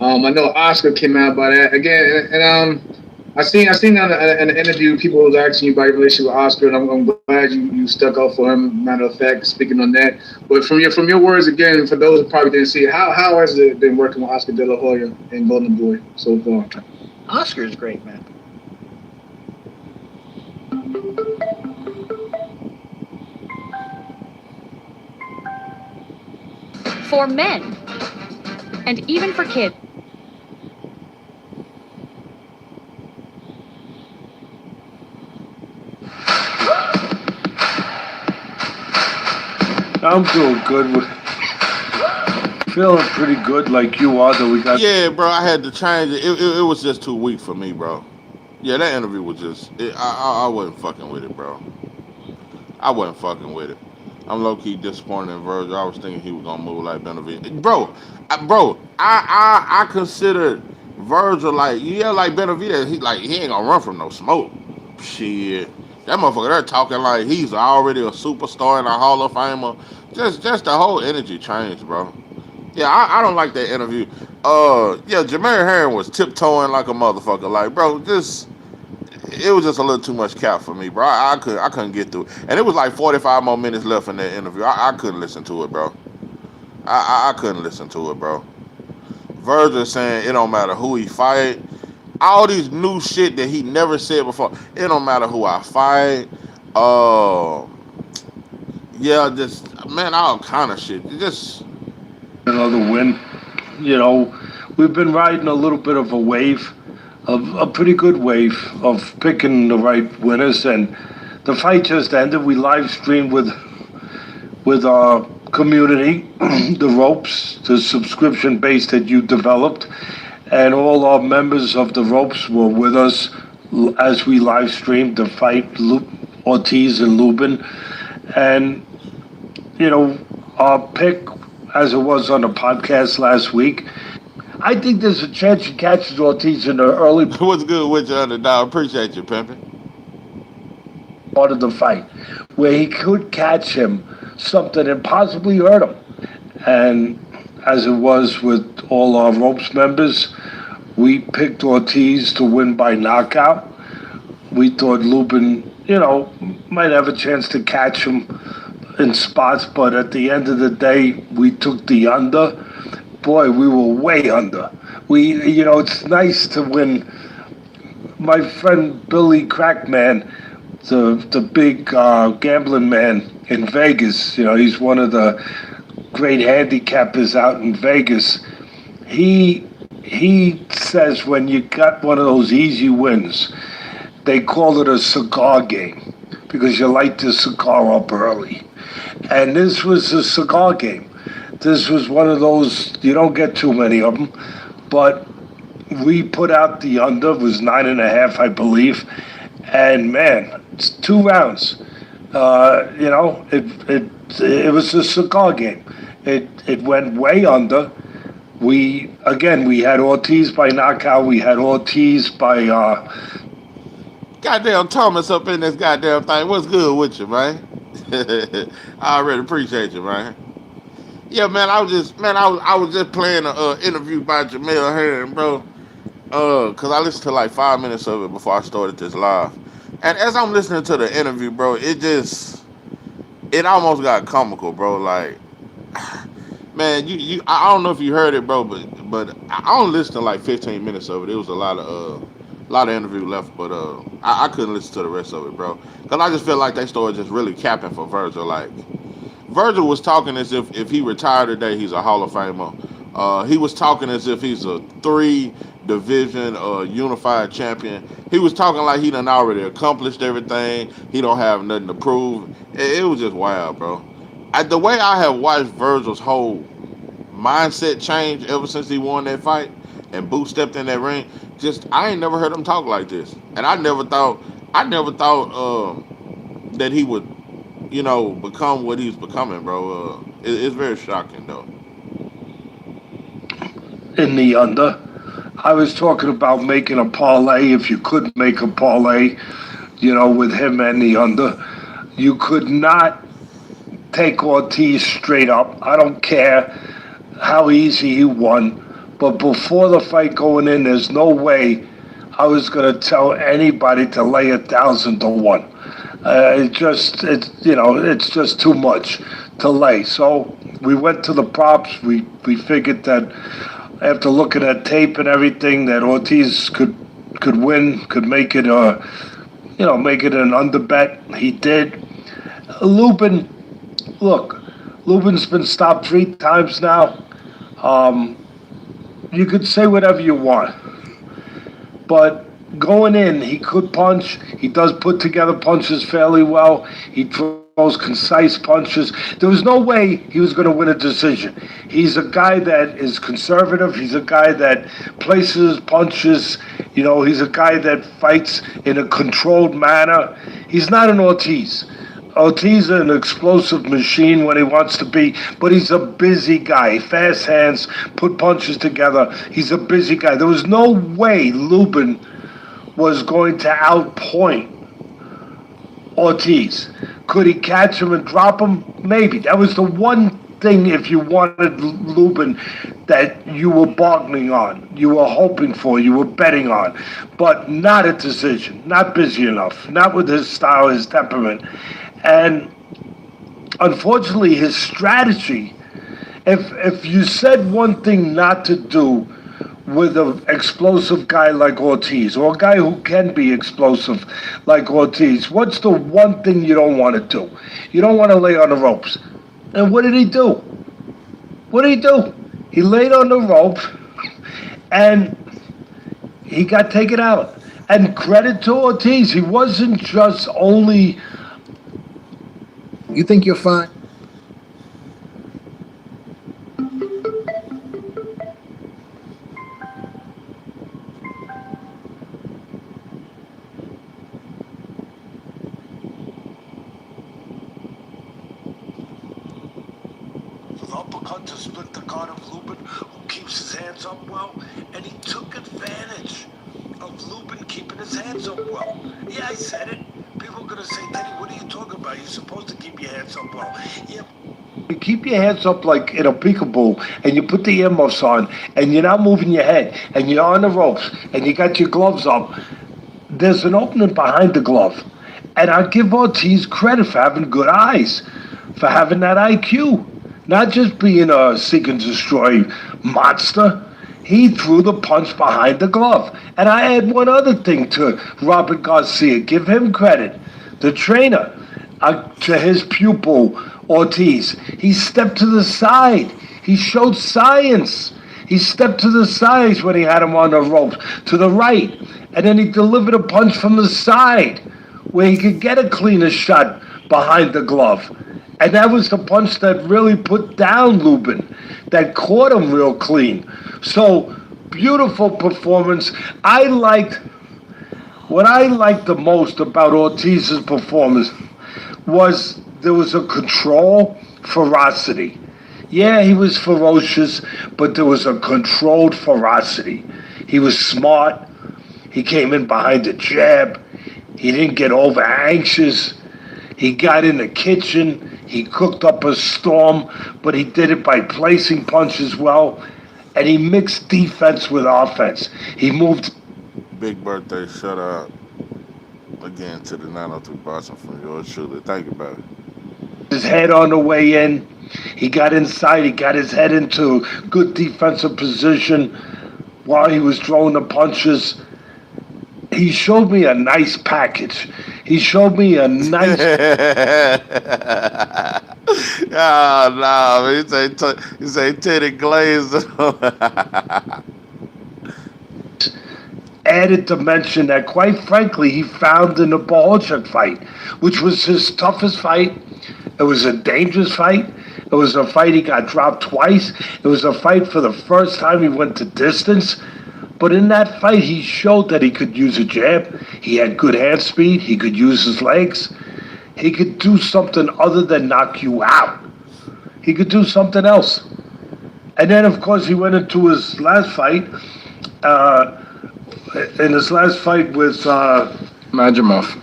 I know Oscar came out by that again, and I seen in an interview people was asking you about your relationship with Oscar, and I'm glad you stuck up for him. Matter of fact, speaking on that, but from your words again, for those who probably didn't see it, how has it been working with Oscar De La Hoya and Golden Boy so far? Oscar is great, man. For men, and even for kids. I'm doing good. Feeling pretty good like you are that we got. Yeah, bro, I had to change it. It was just too weak for me, bro. Yeah, that interview was just, I wasn't fucking with it, bro. I wasn't fucking with it. I'm low key disappointed in Virgil. I was thinking he was gonna move like Benavidez, I considered Virgil like, yeah, like Benavidez. He ain't gonna run from no smoke. Shit, that motherfucker there talking like he's already a superstar and a Hall of Famer. Just the whole energy changed, bro. Yeah, I don't like that interview. Yeah, Jameer Herring was tiptoeing like a motherfucker. Like, bro, it was just a little too much cap for me, bro. I couldn't get through it. And it was like 45 more minutes left in that interview. I couldn't listen to it, bro. I couldn't listen to it, bro. Virgil saying it don't matter who he fight. All these new shit that he never said before. It don't matter who I fight. Yeah, just man, all kind of shit. Just Another win. You know, we've been riding a little bit of a wave, of a pretty good wave of picking the right winners, and the fight just ended. We live streamed with our community, the ropes, the subscription base that you developed, and all our members of the ropes were with us as we live streamed the fight, Ortiz and Lubin, and you know, our pick, as it was on the podcast last week, I think there's a chance he catches Ortiz in the early what's good with you, underdog? Appreciate you, pimping. part of the fight, where he could catch him something and possibly hurt him. And as it was with all our ropes members, we picked Ortiz to win by knockout. We thought Lubin, you know, might have a chance to catch him in spots, but at the end of the day, we took the under. Boy, we were way under. You know, it's nice to win. My friend Billy Crackman, the big gambling man in Vegas, you know, he's one of the great handicappers out in Vegas. He says when you got one of those easy wins, they call it a cigar game because you light the cigar up early. And this was a cigar game. This was one of those, you don't get too many of them, but we put out the under, it was 9.5, I believe. And man, it's 2 rounds. You know, it was a cigar game. It went way under. We had Ortiz by knockout. We had Ortiz by Goddamn Thomas up in this goddamn thing. What's good with you, man? I already appreciate you, man. Yeah, man, I was just playing an interview by Jamel Herring, bro. Cause I listened to like 5 minutes of it before I started this live. And as I'm listening to the interview, bro, it almost got comical, bro. Like, man, I don't know if you heard it, bro, but I only listened to like 15 minutes of it. It was a lot of interview left, but I couldn't listen to the rest of it, bro. Cause I just feel like they started just really capping for Virgil. Like, Virgil was talking as if he retired today, he's a Hall of Famer. He was talking as if he's a 3-division unified champion. He was talking like he done already accomplished everything. He don't have nothing to prove. It was just wild, bro. The way I have watched Virgil's whole mindset change ever since he won that fight and Boo stepped in that ring, I ain't never heard him talk like this. And I never thought that he would, you know, become what he's becoming, bro. It's very shocking, though. in the under. I was talking about making a parlay. If you could make a parlay, you know, with him and the under, you could not take Ortiz straight up. I don't care how easy he won, but before the fight going in, there's no way I was going to tell anybody to lay 1,000 to 1. It's just too much to lay. So we went to the props. We figured that after looking at tape and everything, that Ortiz could win, could make it make it an under bet. He did. Lubin, look, Lubin's been stopped 3 times now. You could say whatever you want, but going in, he could punch. He does put together punches fairly well. He throws concise punches. There was no way he was going to win a decision. He's a guy that is conservative. He's a guy that places punches. He's a guy that fights in a controlled manner. He's not an Ortiz. Ortiz is an explosive machine when he wants to be, but he's a busy guy. Fast hands, put punches together. He's a busy guy. There was no way Lubin was going to outpoint Ortiz. Could he catch him and drop him? Maybe. That was the one thing, if you wanted Lubin, that you were bargaining on, you were hoping for, you were betting on, but not a decision, not busy enough, not with his style, his temperament. And unfortunately, his strategy, if you said one thing not to do with an explosive guy like Ortiz, or a guy who can be explosive like Ortiz, what's the one thing you don't want to do? You don't want to lay on the ropes. And what did he do? What did he do? He laid on the ropes, and he got taken out. And credit to Ortiz, he wasn't just only... You think you're fine? The uppercut to split the guard of Lubin, who keeps his hands up well, and he took advantage of Lubin keeping his hands up well. Yeah, I said it. People are going to say, Teddy, what are you talking about? You're supposed to keep your hands up well. Yeah. You keep your hands up like in a peekaboo, and you put the earmuffs on, and you're not moving your head, and you're on the ropes, and you got your gloves up. There's an opening behind the glove. And I give Ortiz credit for having good eyes, for having that IQ. Not just being a seek and destroy monster. He threw the punch behind the glove. And I add one other thing to Robert Garcia. Give him credit. The trainer, to his pupil, Ortiz, he stepped to the side. He showed science. He stepped to the side when he had him on the ropes, to the right. And then he delivered a punch from the side where he could get a cleaner shot behind the glove. And that was the punch that really put down Lubin, that caught him real clean. So, beautiful performance. What I liked the most about Ortiz's performance was there was a control, ferocity. Yeah, he was ferocious, but there was a controlled ferocity. He was smart. He came in behind the jab. He didn't get over anxious. He got in the kitchen. He cooked up a storm, but he did it by placing punches well. And he mixed defense with offense. He moved. Big birthday shout out again to the 903 Boston from yours truly. Thank you, baby. His head on the way in. He got inside. He got his head into good defensive position while he was throwing the punches. He showed me a nice package. He showed me a nice... Oh, no, he say Teddy Glazed. Added dimension that, quite frankly, he found in the Bohocek fight, which was his toughest fight. It was a dangerous fight. It was a fight he got dropped twice. It was a fight for the first time he went to distance. But in that fight, he showed that he could use a jab. He had good hand speed. He could use his legs. He could do something other than knock you out. He could do something else. And then, of course, he went into his last fight. In his last fight with... Madrimov.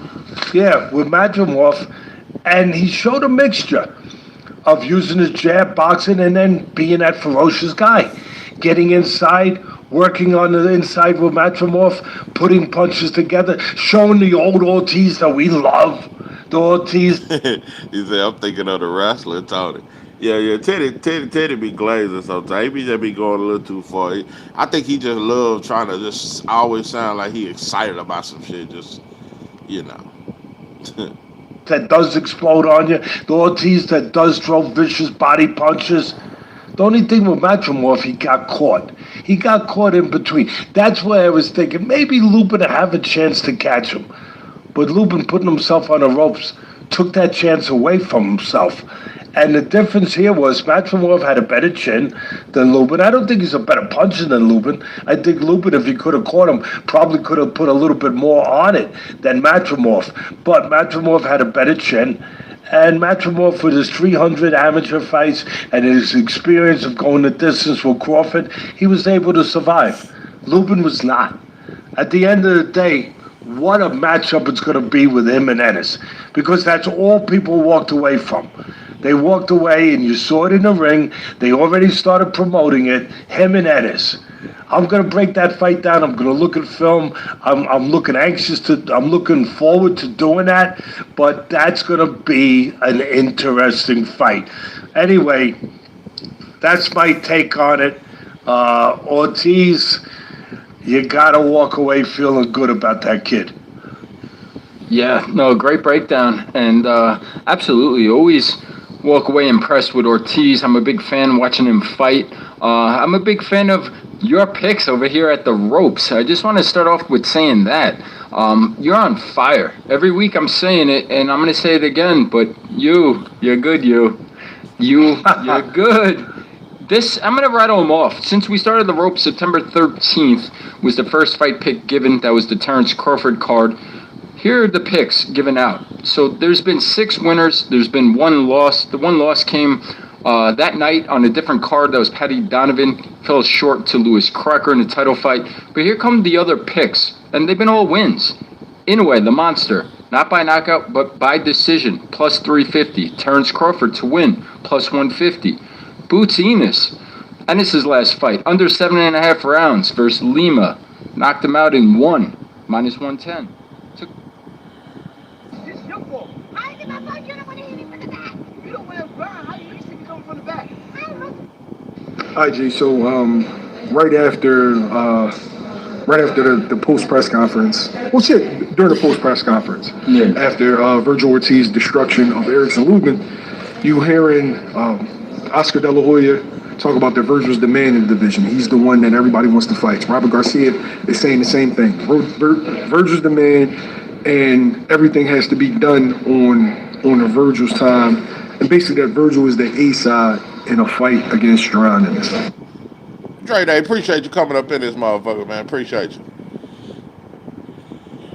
Yeah, with Madrimov. And he showed a mixture of using his jab, boxing, and then being that ferocious guy. Getting inside, working on the inside with Matrimorph, putting punches together, showing the old Ortiz that we love. The Ortiz. He said, I'm thinking of the wrestler, Tony. Yeah, Teddy be glazing sometimes. He just be going a little too far. I think he just love trying to just always sound like he excited about some shit. Just, you know. That does explode on you. The Ortiz that does throw vicious body punches. The only thing with Matrimorph, he got caught. He got caught in between. That's why I was thinking maybe Lupin would have a chance to catch him. But Lupin putting himself on the ropes took that chance away from himself. And the difference here was Matrimorph had a better chin than Lupin. I don't think he's a better puncher than Lupin. I think Lupin, if he could have caught him, probably could have put a little bit more on it than Matrimorph. But Matrimorph had a better chin. And Matrimorph, with his 300 amateur fights and his experience of going the distance with Crawford, he was able to survive. Lupin was not. At the end of the day, what a matchup it's going to be with him and Ennis. Because that's all people walked away from. They walked away, and you saw it in the ring. They already started promoting it, him and Ennis. I'm going to break that fight down. I'm going to look at film. I'm looking forward to doing that. But that's going to be an interesting fight. Anyway, that's my take on it. Ortiz, you got to walk away feeling good about that kid. Yeah, no, great breakdown. And absolutely, always walk away impressed with Ortiz. I'm a big fan watching him fight. I'm a big fan of your picks over here at the ropes. I just want to start off with saying that. You're on fire. Every week I'm saying it, and I'm going to say it again, but you're good, you're good. I'm going to rattle them off. Since we started the ropes, September 13th was the first fight pick given. That was the Terrence Crawford card. Here are the picks given out. So there's been 6 winners. There's been 1 loss. The 1 loss came that night on a different card. That was Paddy Donovan. Fell short to Lewis Cracker in the title fight. But here come the other picks. And they've been all wins. Inoue, the monster. Not by knockout, but by decision. Plus 350. Terrence Crawford to win. Plus 150. Boots Enos. Ennis' last fight. Under 7.5 rounds versus Lima. Knocked him out in 1. Minus 110. Hi, Jay. So, right after the post press conference, during the post press conference, after Virgil Ortiz's destruction of Erickson Lubin, you hearing Oscar De La Hoya talk about that Virgil's the man in the division. He's the one that everybody wants to fight. Robert Garcia is saying the same thing. Virgil's the man, and everything has to be done on Virgil's time. And basically that Virgil is the A-side in a fight against Strauss in this. Dre Day, appreciate you coming up in this motherfucker, man. Appreciate you.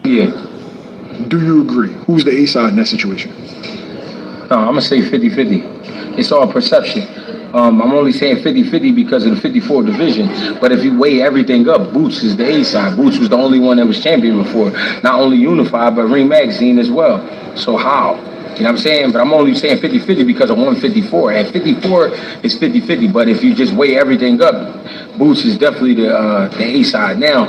Yeah. Do you agree? Who's the A-side in that situation? No, I'm going to say 50-50. It's all perception. I'm only saying 50-50 because of the 54 division. But if you weigh everything up, Boots is the A-side. Boots was the only one that was champion before. Not only Unified, but Ring Magazine as well. So how? You know what I'm saying? But I'm only saying 50-50 because of 154. At 54, it's 50-50. But if you just weigh everything up, Boots is definitely the A-side. Now,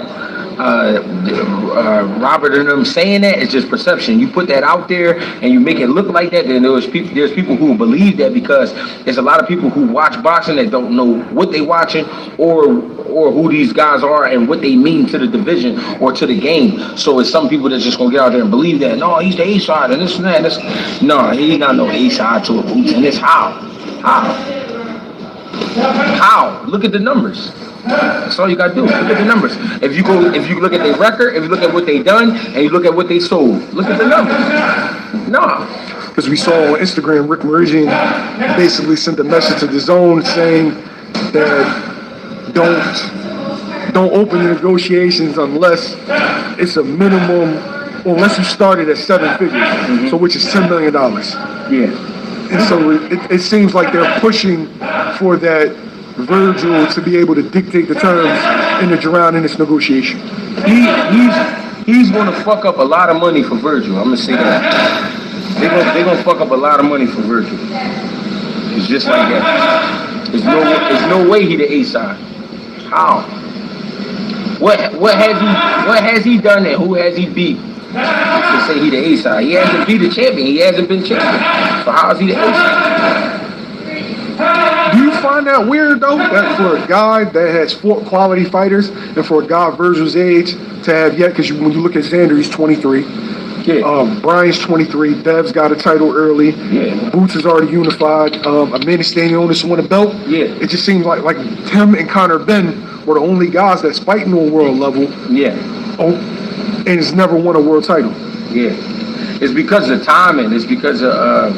Robert and them saying that is just perception. You put that out there and you make it look like that, then there's people who believe that, because there's a lot of people who watch boxing that don't know what they watching or who these guys are and what they mean to the division or to the game. So it's some people that's just gonna get out there and believe that, no, he's the A-side and this and that. No, he got no A-side to a Boots. And it's how? Look at the numbers. That's all you gotta do. Look at the numbers. If you look at their record, if you look at what they done, and you look at what they sold, look at the numbers. No. Because we saw on Instagram, Rick Meridian basically sent a message to the zone saying that don't open the negotiations unless it's a minimum, unless you started at 7 figures, so which is $10 million. Yeah. And so it seems like they're pushing for that Virgil to be able to dictate the terms in the Jerron in this negotiation. He's going to fuck up a lot of money for Virgil. I'm going to say that. They're going to fuck up a lot of money for Virgil. It's just like that. There's no way he the A-side. How? What has he done and who has he beat? To say he the A side. He hasn't beat a champion. He hasn't been champion. So how is he the A side? Do you find that weird though, that for a guy that has 4 quality fighters, and for a guy of Virgil's age to have yet? Because when you look at Xander, he's 23. Yeah. Brian's 23. Dev's got a title early. Yeah. Boots is already unified. Amanda Stanionis won a belt. Yeah. It just seems like Tim and Conor Ben were the only guys that's fighting on world level. Yeah. Oh, and has never won a world title. Yeah. It's because of timing. It's because of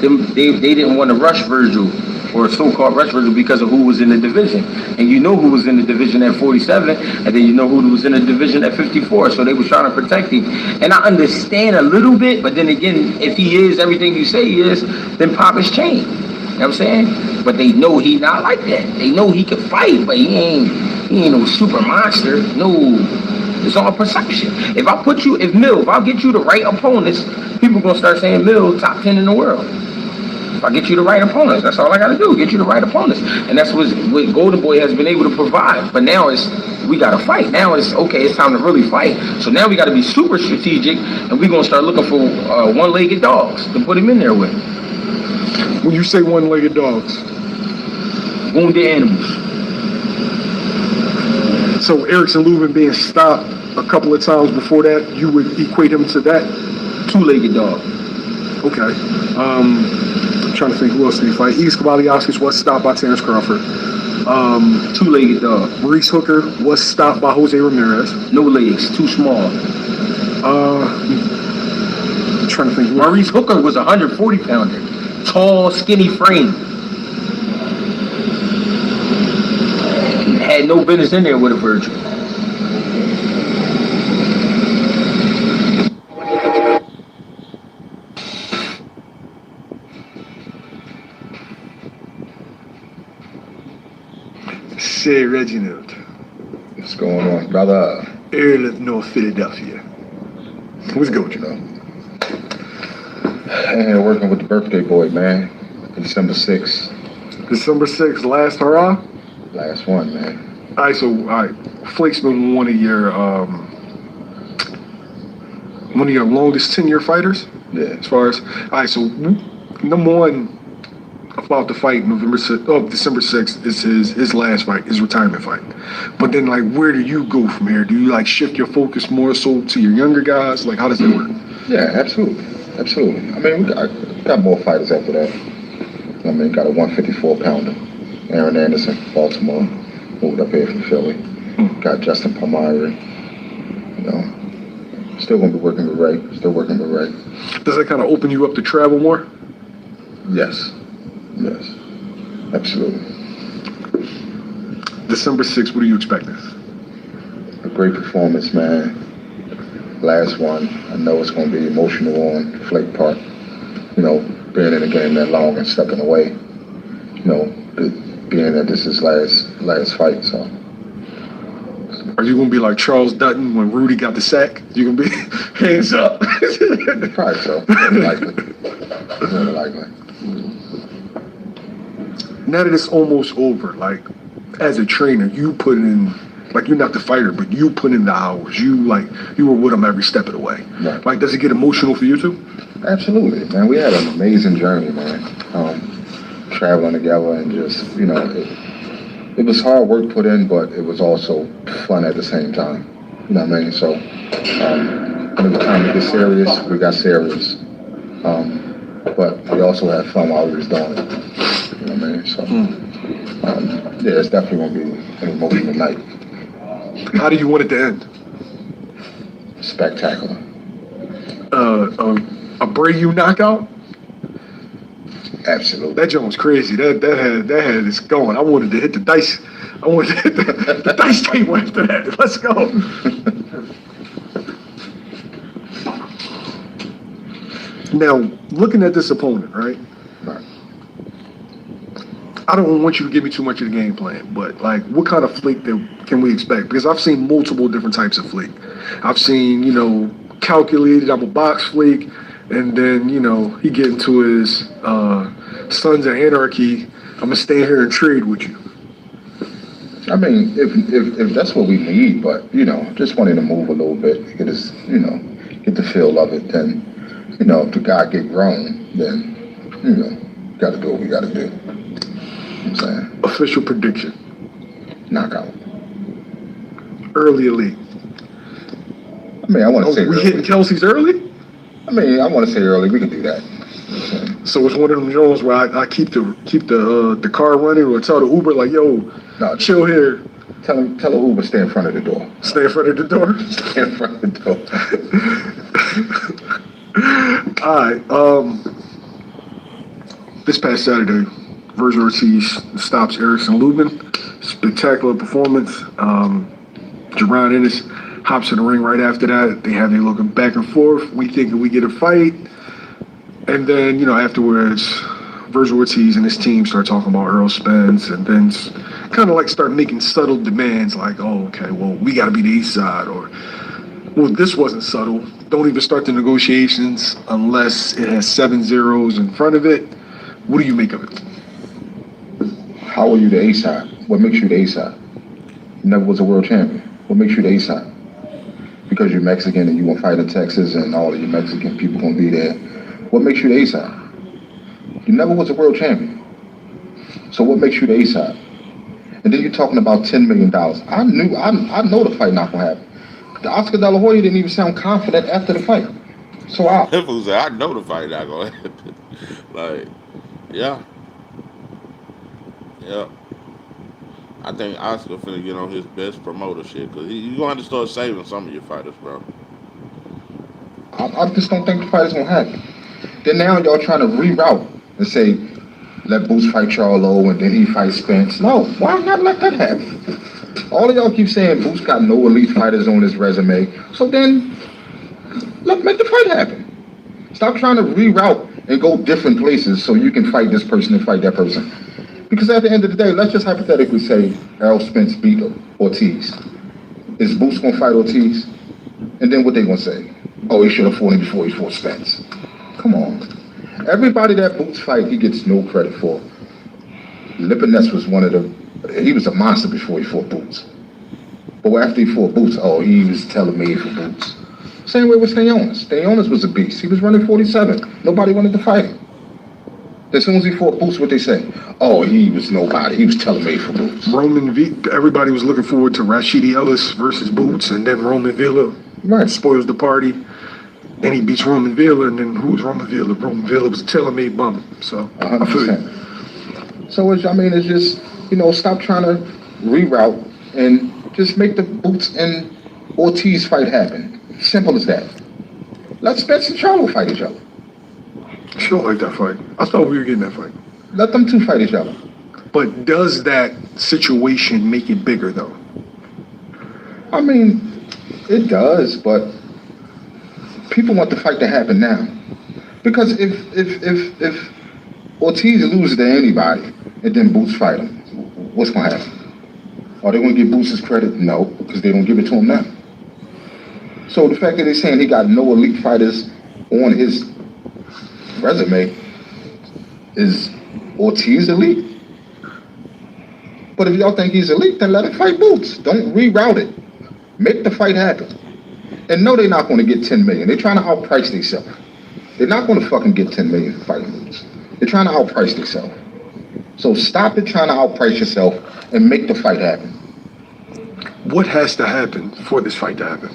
they didn't want to rush Virgil, or so-called rush Virgil, because of who was in the division. And you know who was in the division at 47, and then you know who was in the division at 54. So they were trying to protect him. And I understand a little bit, but then again, if he is everything you say he is, then Pop is changed. You know what I'm saying? But they know he not like that. They know he can fight, but he ain't no super monster. No, it's all perception. If I'll get you the right opponents, people gonna start saying Mill top 10 in the world. If I get you the right opponents, that's all I gotta do, get you the right opponents. And that's what Golden Boy has been able to provide. But now we gotta fight. Now it's time to really fight. So now we gotta be super strategic, and we're gonna start looking for one-legged dogs to put him in there with. When you say one-legged dogs? Wounded animals. So Erickson Lubin being stopped a couple of times before that, you would equate him to that? Two-legged dog. Okay. I'm trying to think who else did he fight. Edis Kavaliauskas was stopped by Terrence Crawford. Two-legged dog. Maurice Hooker was stopped by Jose Ramirez. No legs, too small. I'm trying to think. Maurice Hooker was a 140-pounder. Tall, skinny frame. Had no business in there with a Virgil. Say Reginald. What's going on, brother? Earl of North Philadelphia. What's good, you know? And working with the birthday boy, man. December 6th. December 6th, last hurrah? Last one, man. All right. Flake's been one of your longest 10-year fighters? Yeah. As far as, all right, so number one about the fight, December 6th is his last fight, his retirement fight. But then, like, where do you go from here? Do you, like, shift your focus more so to your younger guys? Like, how does that work? Yeah, absolutely. Absolutely. I mean, we got more fighters after that. I mean, got a 154-pounder. Aaron Anderson, Baltimore, moved up here from Philly. Got Justin Palmieri. You know, still gonna be working with Ray. Still working with Ray. Does that kind of open you up to travel more? Yes. Yes. Absolutely. December 6th, what are you expecting? A great performance, man. Last one. I know it's gonna be emotional on Flake Park. You know, being in the game that long and stepping away. You know, being that this is last fight, so. Are you gonna be like Charles Dutton when Rudy got the sack? You gonna be hands up? Probably so. More likely. More likely. Now that it's almost over, like, as a trainer, you put in, like, you're not the fighter, but you put in the hours. You were with him every step of the way. Right. Like, does it get emotional for you too? Absolutely, man. We had an amazing journey, man. Traveling together and just, you know, it was hard work put in, but it was also fun at the same time. You know what I mean? So, when it was time to get serious, we got serious. But we also had fun while we was doing it. You know what I mean? So, yeah, it's definitely going to be an emotional night. How do you want it to end? Spectacular. A Brayu knockout? Absolutely. That joint was crazy. That had us going. I wanted to hit the dice. I wanted to hit the dice table after that. Let's go. Now, looking at this opponent, right? I don't want you to give me too much of the game plan, but, like, what kind of Flake can we expect? Because I've seen multiple different types of Flake. I've seen, you know, calculated, I'm a box Flake, and then, you know, he get into his Sons of Anarchy, I'm going to stay here and trade with you. I mean, if that's what we need, but just wanting to move a little bit, get us, get the feel of it. Then, if the guy get grown, then got to do what we got to do. You know what I'm saying? Official prediction. Knockout. Early elite. I mean, I want to say we early. hitting Kelsey's early? I mean, I want to say early. We can do that. So it's one of them Jones where I keep the car running or tell the Uber like, yo, No, chill here. Tell the Uber stay in front of the door. Stay in front of the door. Stay in front of the door. All right. This past Saturday, Virgil Ortiz stops Erickson Lubin. Spectacular performance. Jerron Ennis hops in the ring right after that. They have their looking back and forth. We think we get a fight. And then, afterwards, Virgil Ortiz and his team start talking about Earl Spence and then kind of like start making subtle demands like, oh, okay, well, we got to be the East Side, or, well, this wasn't subtle. Don't even start the negotiations unless it has 7 zeros in front of it. What do you make of it? How are you the A-side? What makes you the A-side? You never was a world champion. What makes you the A-side? Because you're Mexican and you want to fight in Texas and all of your Mexican people going to be there. What makes you the A-side? You never was a world champion. So what makes you the A-side? And then you're talking about $10 million. I know the fight not going to happen. The Oscar De La Hoya didn't even sound confident after the fight. So I know the fight not going to happen. Like, yeah. I think Oscar finna get on his best promoter shit, because you're going to have to start saving some of your fighters, bro. I just don't think the fight is going to happen. Then now y'all trying to reroute and say, let Boots fight Charlo and then he fights Spence. No, why not let that happen? All of y'all keep saying Boots got no elite fighters on his resume. So then, make the fight happen. Stop trying to reroute and go different places so you can fight this person and fight that person. Because at the end of the day, let's just hypothetically say Errol Spence beat Ortiz. Is Boots going to fight Ortiz? And then what they going to say? Oh, he should have fought him before he fought Spence. Come on. Everybody that Boots fight, he gets no credit for. Lipinets was he was a monster before he fought Boots. But after he fought Boots, he was tailor-made for Boots. Same way with Stanionis. Stanionis was a beast. He was running 47. Nobody wanted to fight him. As soon as he fought Boots, what they say? Oh, he was nobody. He was tailor-made for Boots. Everybody was looking forward to Rashidi Ellis versus Boots, and then Roman Villa spoils the party. Then he beats Roman Villa, and then who was Roman Villa? Roman Villa was a tailor-made bum. So, 100%. So, it's just, stop trying to reroute and just make the Boots and Ortiz fight happen. Simple as that. Let Spence and Charlo fight each other. Sure, like that fight. I thought we were getting that fight. Let them two fight each other. But does that situation make it bigger, though? I mean, it does, but people want the fight to happen now. Because if Ortiz loses to anybody and then Boots fight him, what's going to happen? Are they going to give Boots his credit? No, because they don't give it to him now. So the fact that they're saying he got no elite fighters on his resume, is Ortiz elite? But if y'all think he's elite, then let him fight Boots. Don't reroute it. Make the fight happen. And no, they're not going to get 10 million. They're trying to outprice themselves. They're not going to fucking get 10 million for fighting Boots. They're trying to outprice themselves. So stop it trying to outprice yourself and make the fight happen. What has to happen for this fight to happen?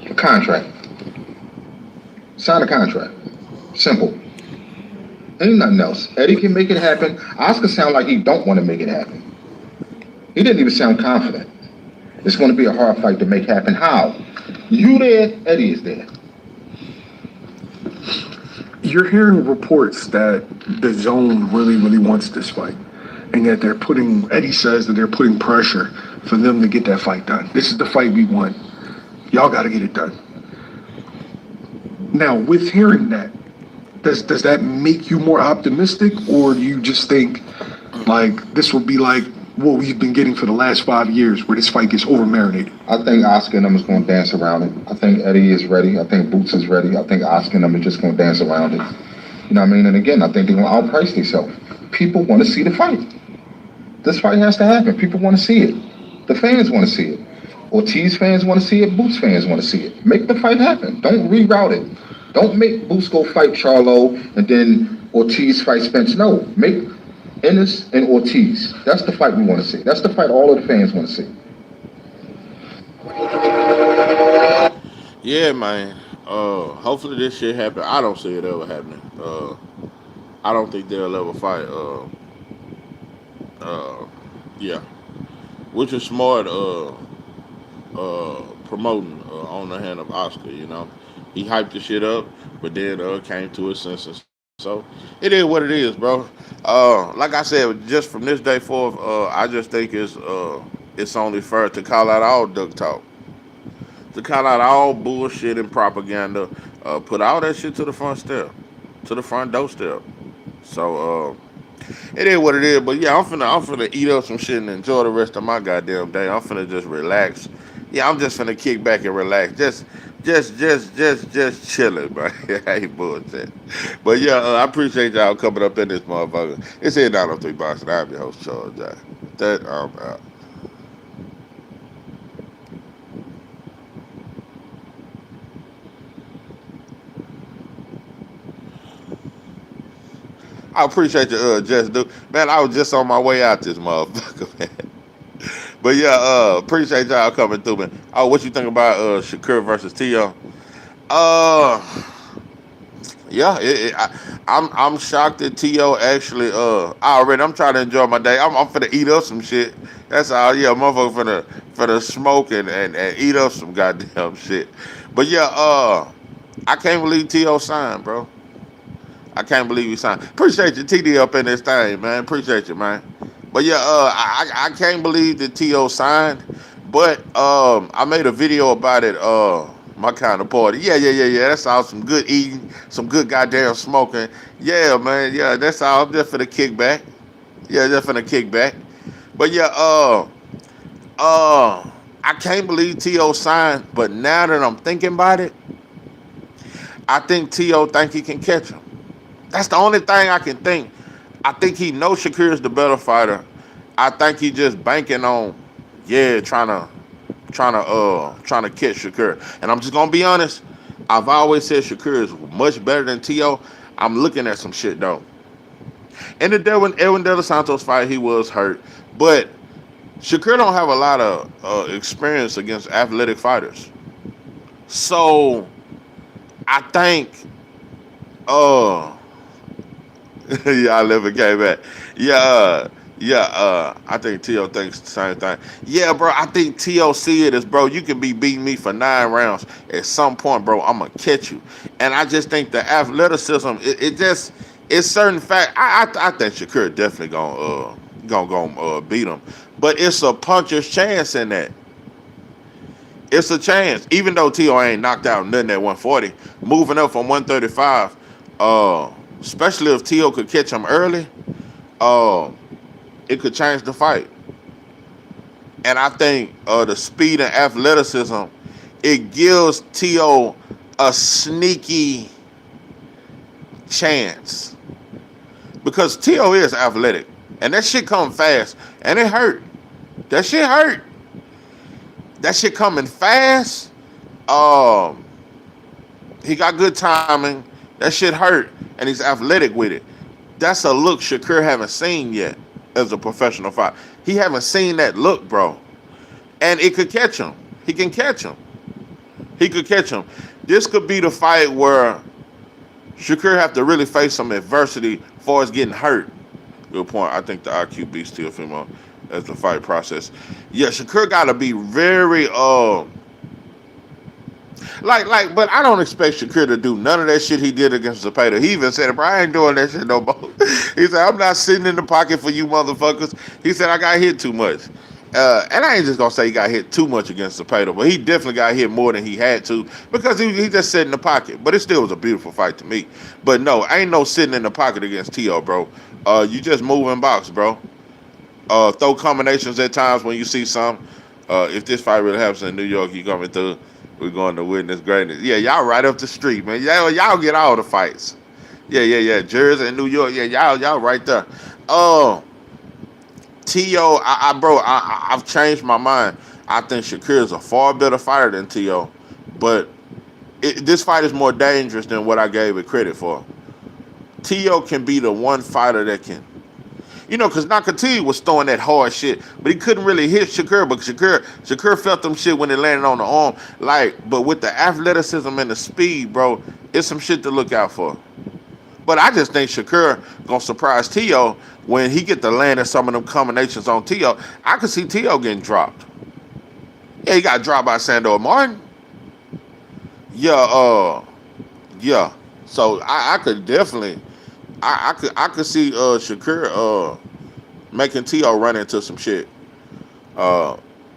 A contract. Sign a contract. Simple. Ain't nothing else. Eddie can make it happen. Oscar sound like he don't want to make it happen. He didn't even sound confident. It's going to be a hard fight to make happen. How? You there, Eddie is there. You're hearing reports that the Zone really, really wants this fight. And that Eddie says that they're putting pressure for them to get that fight done. This is the fight we want. Y'all got to get it done. Now, with hearing that, does that make you more optimistic, or do you just think like this will be like what we've been getting for the last 5 years, where this fight gets over-marinated? I think Oscar and them is going to dance around it. I think Eddie is ready. I think Boots is ready. I think Oscar and them is just going to dance around it. You know what I mean? And again, I think they're going to outprice themselves. People want to see the fight. This fight has to happen. People want to see it. The fans want to see it. Ortiz fans want to see it. Boots fans want to see it. Make the fight happen. Don't reroute it. Don't make Boots go fight Charlo and then Ortiz fight Spence. No, make Ennis and Ortiz. That's the fight we want to see. That's the fight all of the fans want to see. Yeah, man. Hopefully this shit happen. I don't see it ever happening. I don't think they'll ever fight. Yeah, which is smart. Promoting on the hand of Oscar. You know, he hyped the shit up, but then came to his senses. So it is what it is, bro. Like I said, just from this day forth, I just think it's only fair to call out all duck talk, to call out all bullshit and propaganda, put all that shit to the front step, to the front doorstep. So it is what it is. But yeah, I'm finna eat up some shit and enjoy the rest of my goddamn day. I'm finna just relax. Yeah, I'm just finna kick back and relax. Just chilling, bro. I ain't bullshit. But yeah, I appreciate y'all coming up in this motherfucker. It's here down on 3 Boxing. I'm your host, Charles J. That out. I appreciate you, just do. Man, I was just on my way out this motherfucker, man. But yeah, appreciate y'all coming through, man. Oh, what you think about Shakur versus Tio? Yeah, I'm shocked that Tio actually. I'm trying to enjoy my day. I'm finna eat up some shit. That's all. Yeah, motherfucker finna smoke and eat up some goddamn shit. But yeah, I can't believe Tio signed, bro. I can't believe you signed. Appreciate you, TD, up in this thing, man. Appreciate you, man. But yeah, I can't believe that T.O. signed. But I made a video about it. My kind of party. Yeah. That's all. Some good eating, some good goddamn smoking. Yeah, man. Yeah, that's all. I'm just for the kickback. Yeah, just for the kickback. But yeah, I can't believe T.O. signed. But now that I'm thinking about it, I think T.O. think he can catch him. That's the only thing I can think. I think he knows Shakur is the better fighter. I think he just banking on, trying to catch Shakur. And I'm just gonna be honest. I've always said Shakur is much better than T.O. I'm looking at some shit though. In the Edwin De Los Santos fight, he was hurt, but Shakur don't have a lot of experience against athletic fighters. So I think, yeah, I never came back. I think T.O. thinks the same thing. Yeah, bro, I think T.O. see it as, bro, you can be beating me for 9 rounds. At some point, bro, I'm going to catch you. And I just think the athleticism, it's certain fact. I think Shakur definitely gonna beat him. But it's a puncher's chance in that. It's a chance. Even though T.O. ain't knocked out nothing at 140, moving up from 135, especially if T.O. could catch him early, it could change the fight. And I think the speed and athleticism, it gives T.O. a sneaky chance. Because T.O. is athletic. And that shit come fast. And it hurt. That shit hurt. That shit coming fast. He got good timing. That shit hurt. And he's athletic with it. That's a look Shakur haven't seen yet as a professional fighter. He haven't seen that look, bro. And it could catch him. He can catch him. He could catch him. This could be the fight where Shakur have to really face some adversity as far as getting hurt. Good point. I think the IQ beats Teofimo as the fight process. Yeah, Shakur got to be very, but I don't expect Shakur to do none of that shit he did against Zepeda. He even said, bro, I ain't doing that shit no more. He said, I'm not sitting in the pocket for you motherfuckers. He said, I got hit too much. And I ain't just going to say he got hit too much against Zepeda, but he definitely got hit more than he had to because he just sat in the pocket. But it still was a beautiful fight to me. But no, ain't no sitting in the pocket against T.O., bro. You just move and box, bro. Throw combinations at times when you see some. If this fight really happens in New York, you coming through. We're going to witness greatness. Yeah, y'all right up the street, man. Y'all get all the fights. Yeah. Jersey and New York. Yeah, y'all right there. T.O., I've changed my mind. I think Shakur is a far better fighter than T.O., but this fight is more dangerous than what I gave it credit for. T.O. can be the one fighter that can, because Nakati was throwing that hard shit, but he couldn't really hit Shakur. But Shakur felt them shit when it landed on the arm. But with the athleticism and the speed, bro, it's some shit to look out for. But I just think Shakur gonna surprise T.O. when he get to land in some of them combinations on T.O. I could see T.O. getting dropped. Yeah, he got dropped by Sandor Martin. Yeah, yeah. So I could definitely, I could see Shakur making T.O. run into some shit.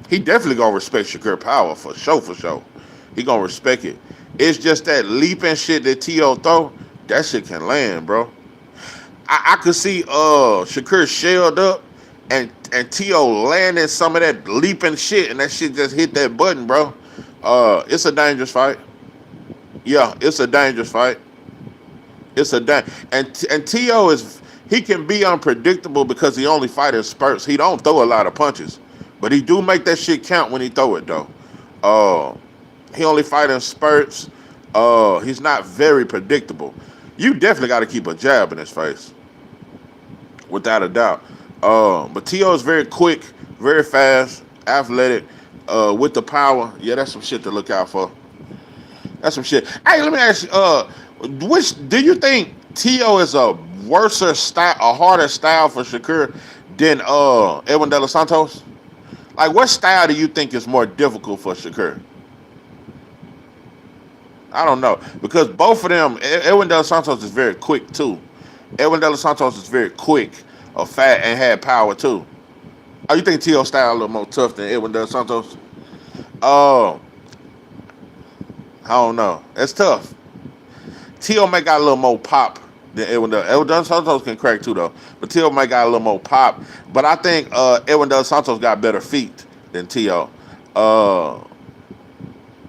He definitely gonna respect Shakur power for sure. He gonna respect it. It's just that leaping shit that T.O. throw. That shit can land, bro. I could see Shakur shelled up and T.O. landing some of that leaping shit, and that shit just hit that button, bro. It's a dangerous fight. Yeah, it's a dangerous fight. And T.O. he can be unpredictable because he only fight in spurts. He don't throw a lot of punches, but he do make that shit count when he throw it though. He only fight in spurts. He's not very predictable. You definitely got to keep a jab in his face, without a doubt. But T.O. is very quick, very fast, athletic, with the power. Yeah, that's some shit to look out for. That's some shit. Hey, let me ask you, which do you think T.O. is a worser style, a harder style for Shakur than Edwin De Los Santos? Like, what style do you think is more difficult for Shakur? I don't know, because both of them, Edwin De Los Santos is very quick too. Edwin De Los Santos is very quick, fat, and had power too. Oh, you think T.O. style a little more tough than Edwin De Los Santos? I don't know. It's tough. T.O. may got a little more pop than Edwin De Los Santos can crack too though, but T.O. may got a little more pop. But I think Edwin De Los Santos got better feet than T.O.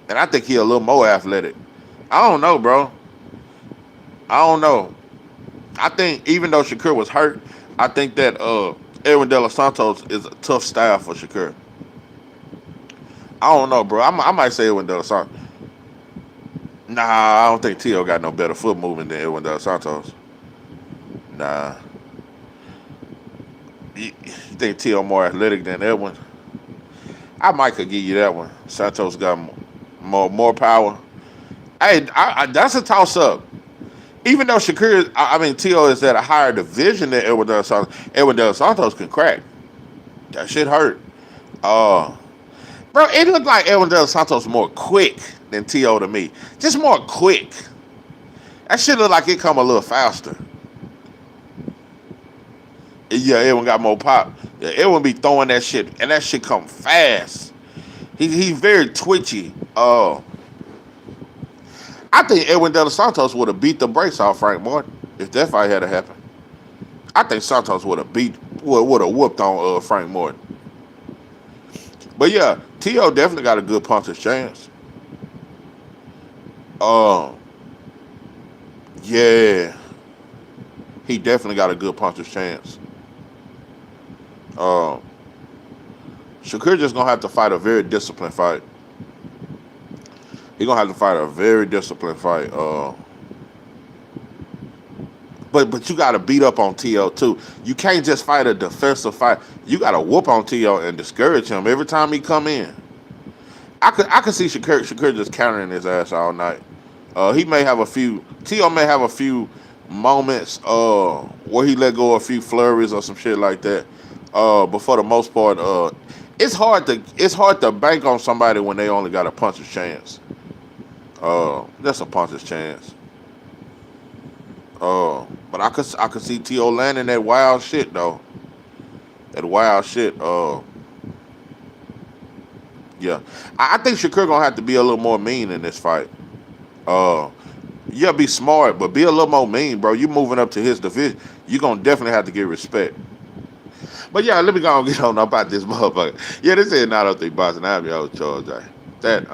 And I think he a little more athletic. I don't know, bro. I don't know. I think even though Shakur was hurt, I think that Edwin De Los Santos is a tough style for Shakur. I don't know, bro. I might say Edwin De Los Santos. Nah, I don't think T.O. got no better foot movement than Edwin De Los Santos. Nah. You think T.O. more athletic than Edwin? I might could give you that one. Santos got more power. Hey, that's a toss-up. Even though Shakur, T.O. is at a higher division than Edwin De Los Santos, Edwin De Los Santos can crack. That shit hurt. Bro, it looked like Edwin De Los Santos more quick than T.O. to me. Just more quick. That shit look like it come a little faster. Yeah, Edwin got more pop. Yeah, Edwin be throwing that shit, and that shit come fast. He's very twitchy. I think Edwin De Los Santos would have beat the brakes off Frank Martin if that fight had happened. I think Santos would have whooped on Frank Martin. But yeah, T.O. definitely got a good puncher's chance. Yeah, he definitely got a good puncher's chance. Shakur just gonna have to fight a very disciplined fight. He gonna have to fight a very disciplined fight. But you gotta beat up on T.O. too. You can't just fight a defensive fight. You gotta whoop on T.O. and discourage him every time he come in. I could see Shakur just countering his ass all night. He may have a few. T.O. may have a few moments where he let go of a few flurries or some shit like that. But for the most part, it's hard to bank on somebody when they only got a puncher's chance. That's a puncher's chance. But I could see T.O. landing that wild shit though. That wild shit. Yeah, I think Shakur gonna have to be a little more mean in this fight. Yeah, be smart, but be a little more mean, bro. You moving up to his division, you gonna definitely have to get respect. But yeah, let me go and get on up out this motherfucker. Yeah, this is not up to boxing. I'm your old Charles. That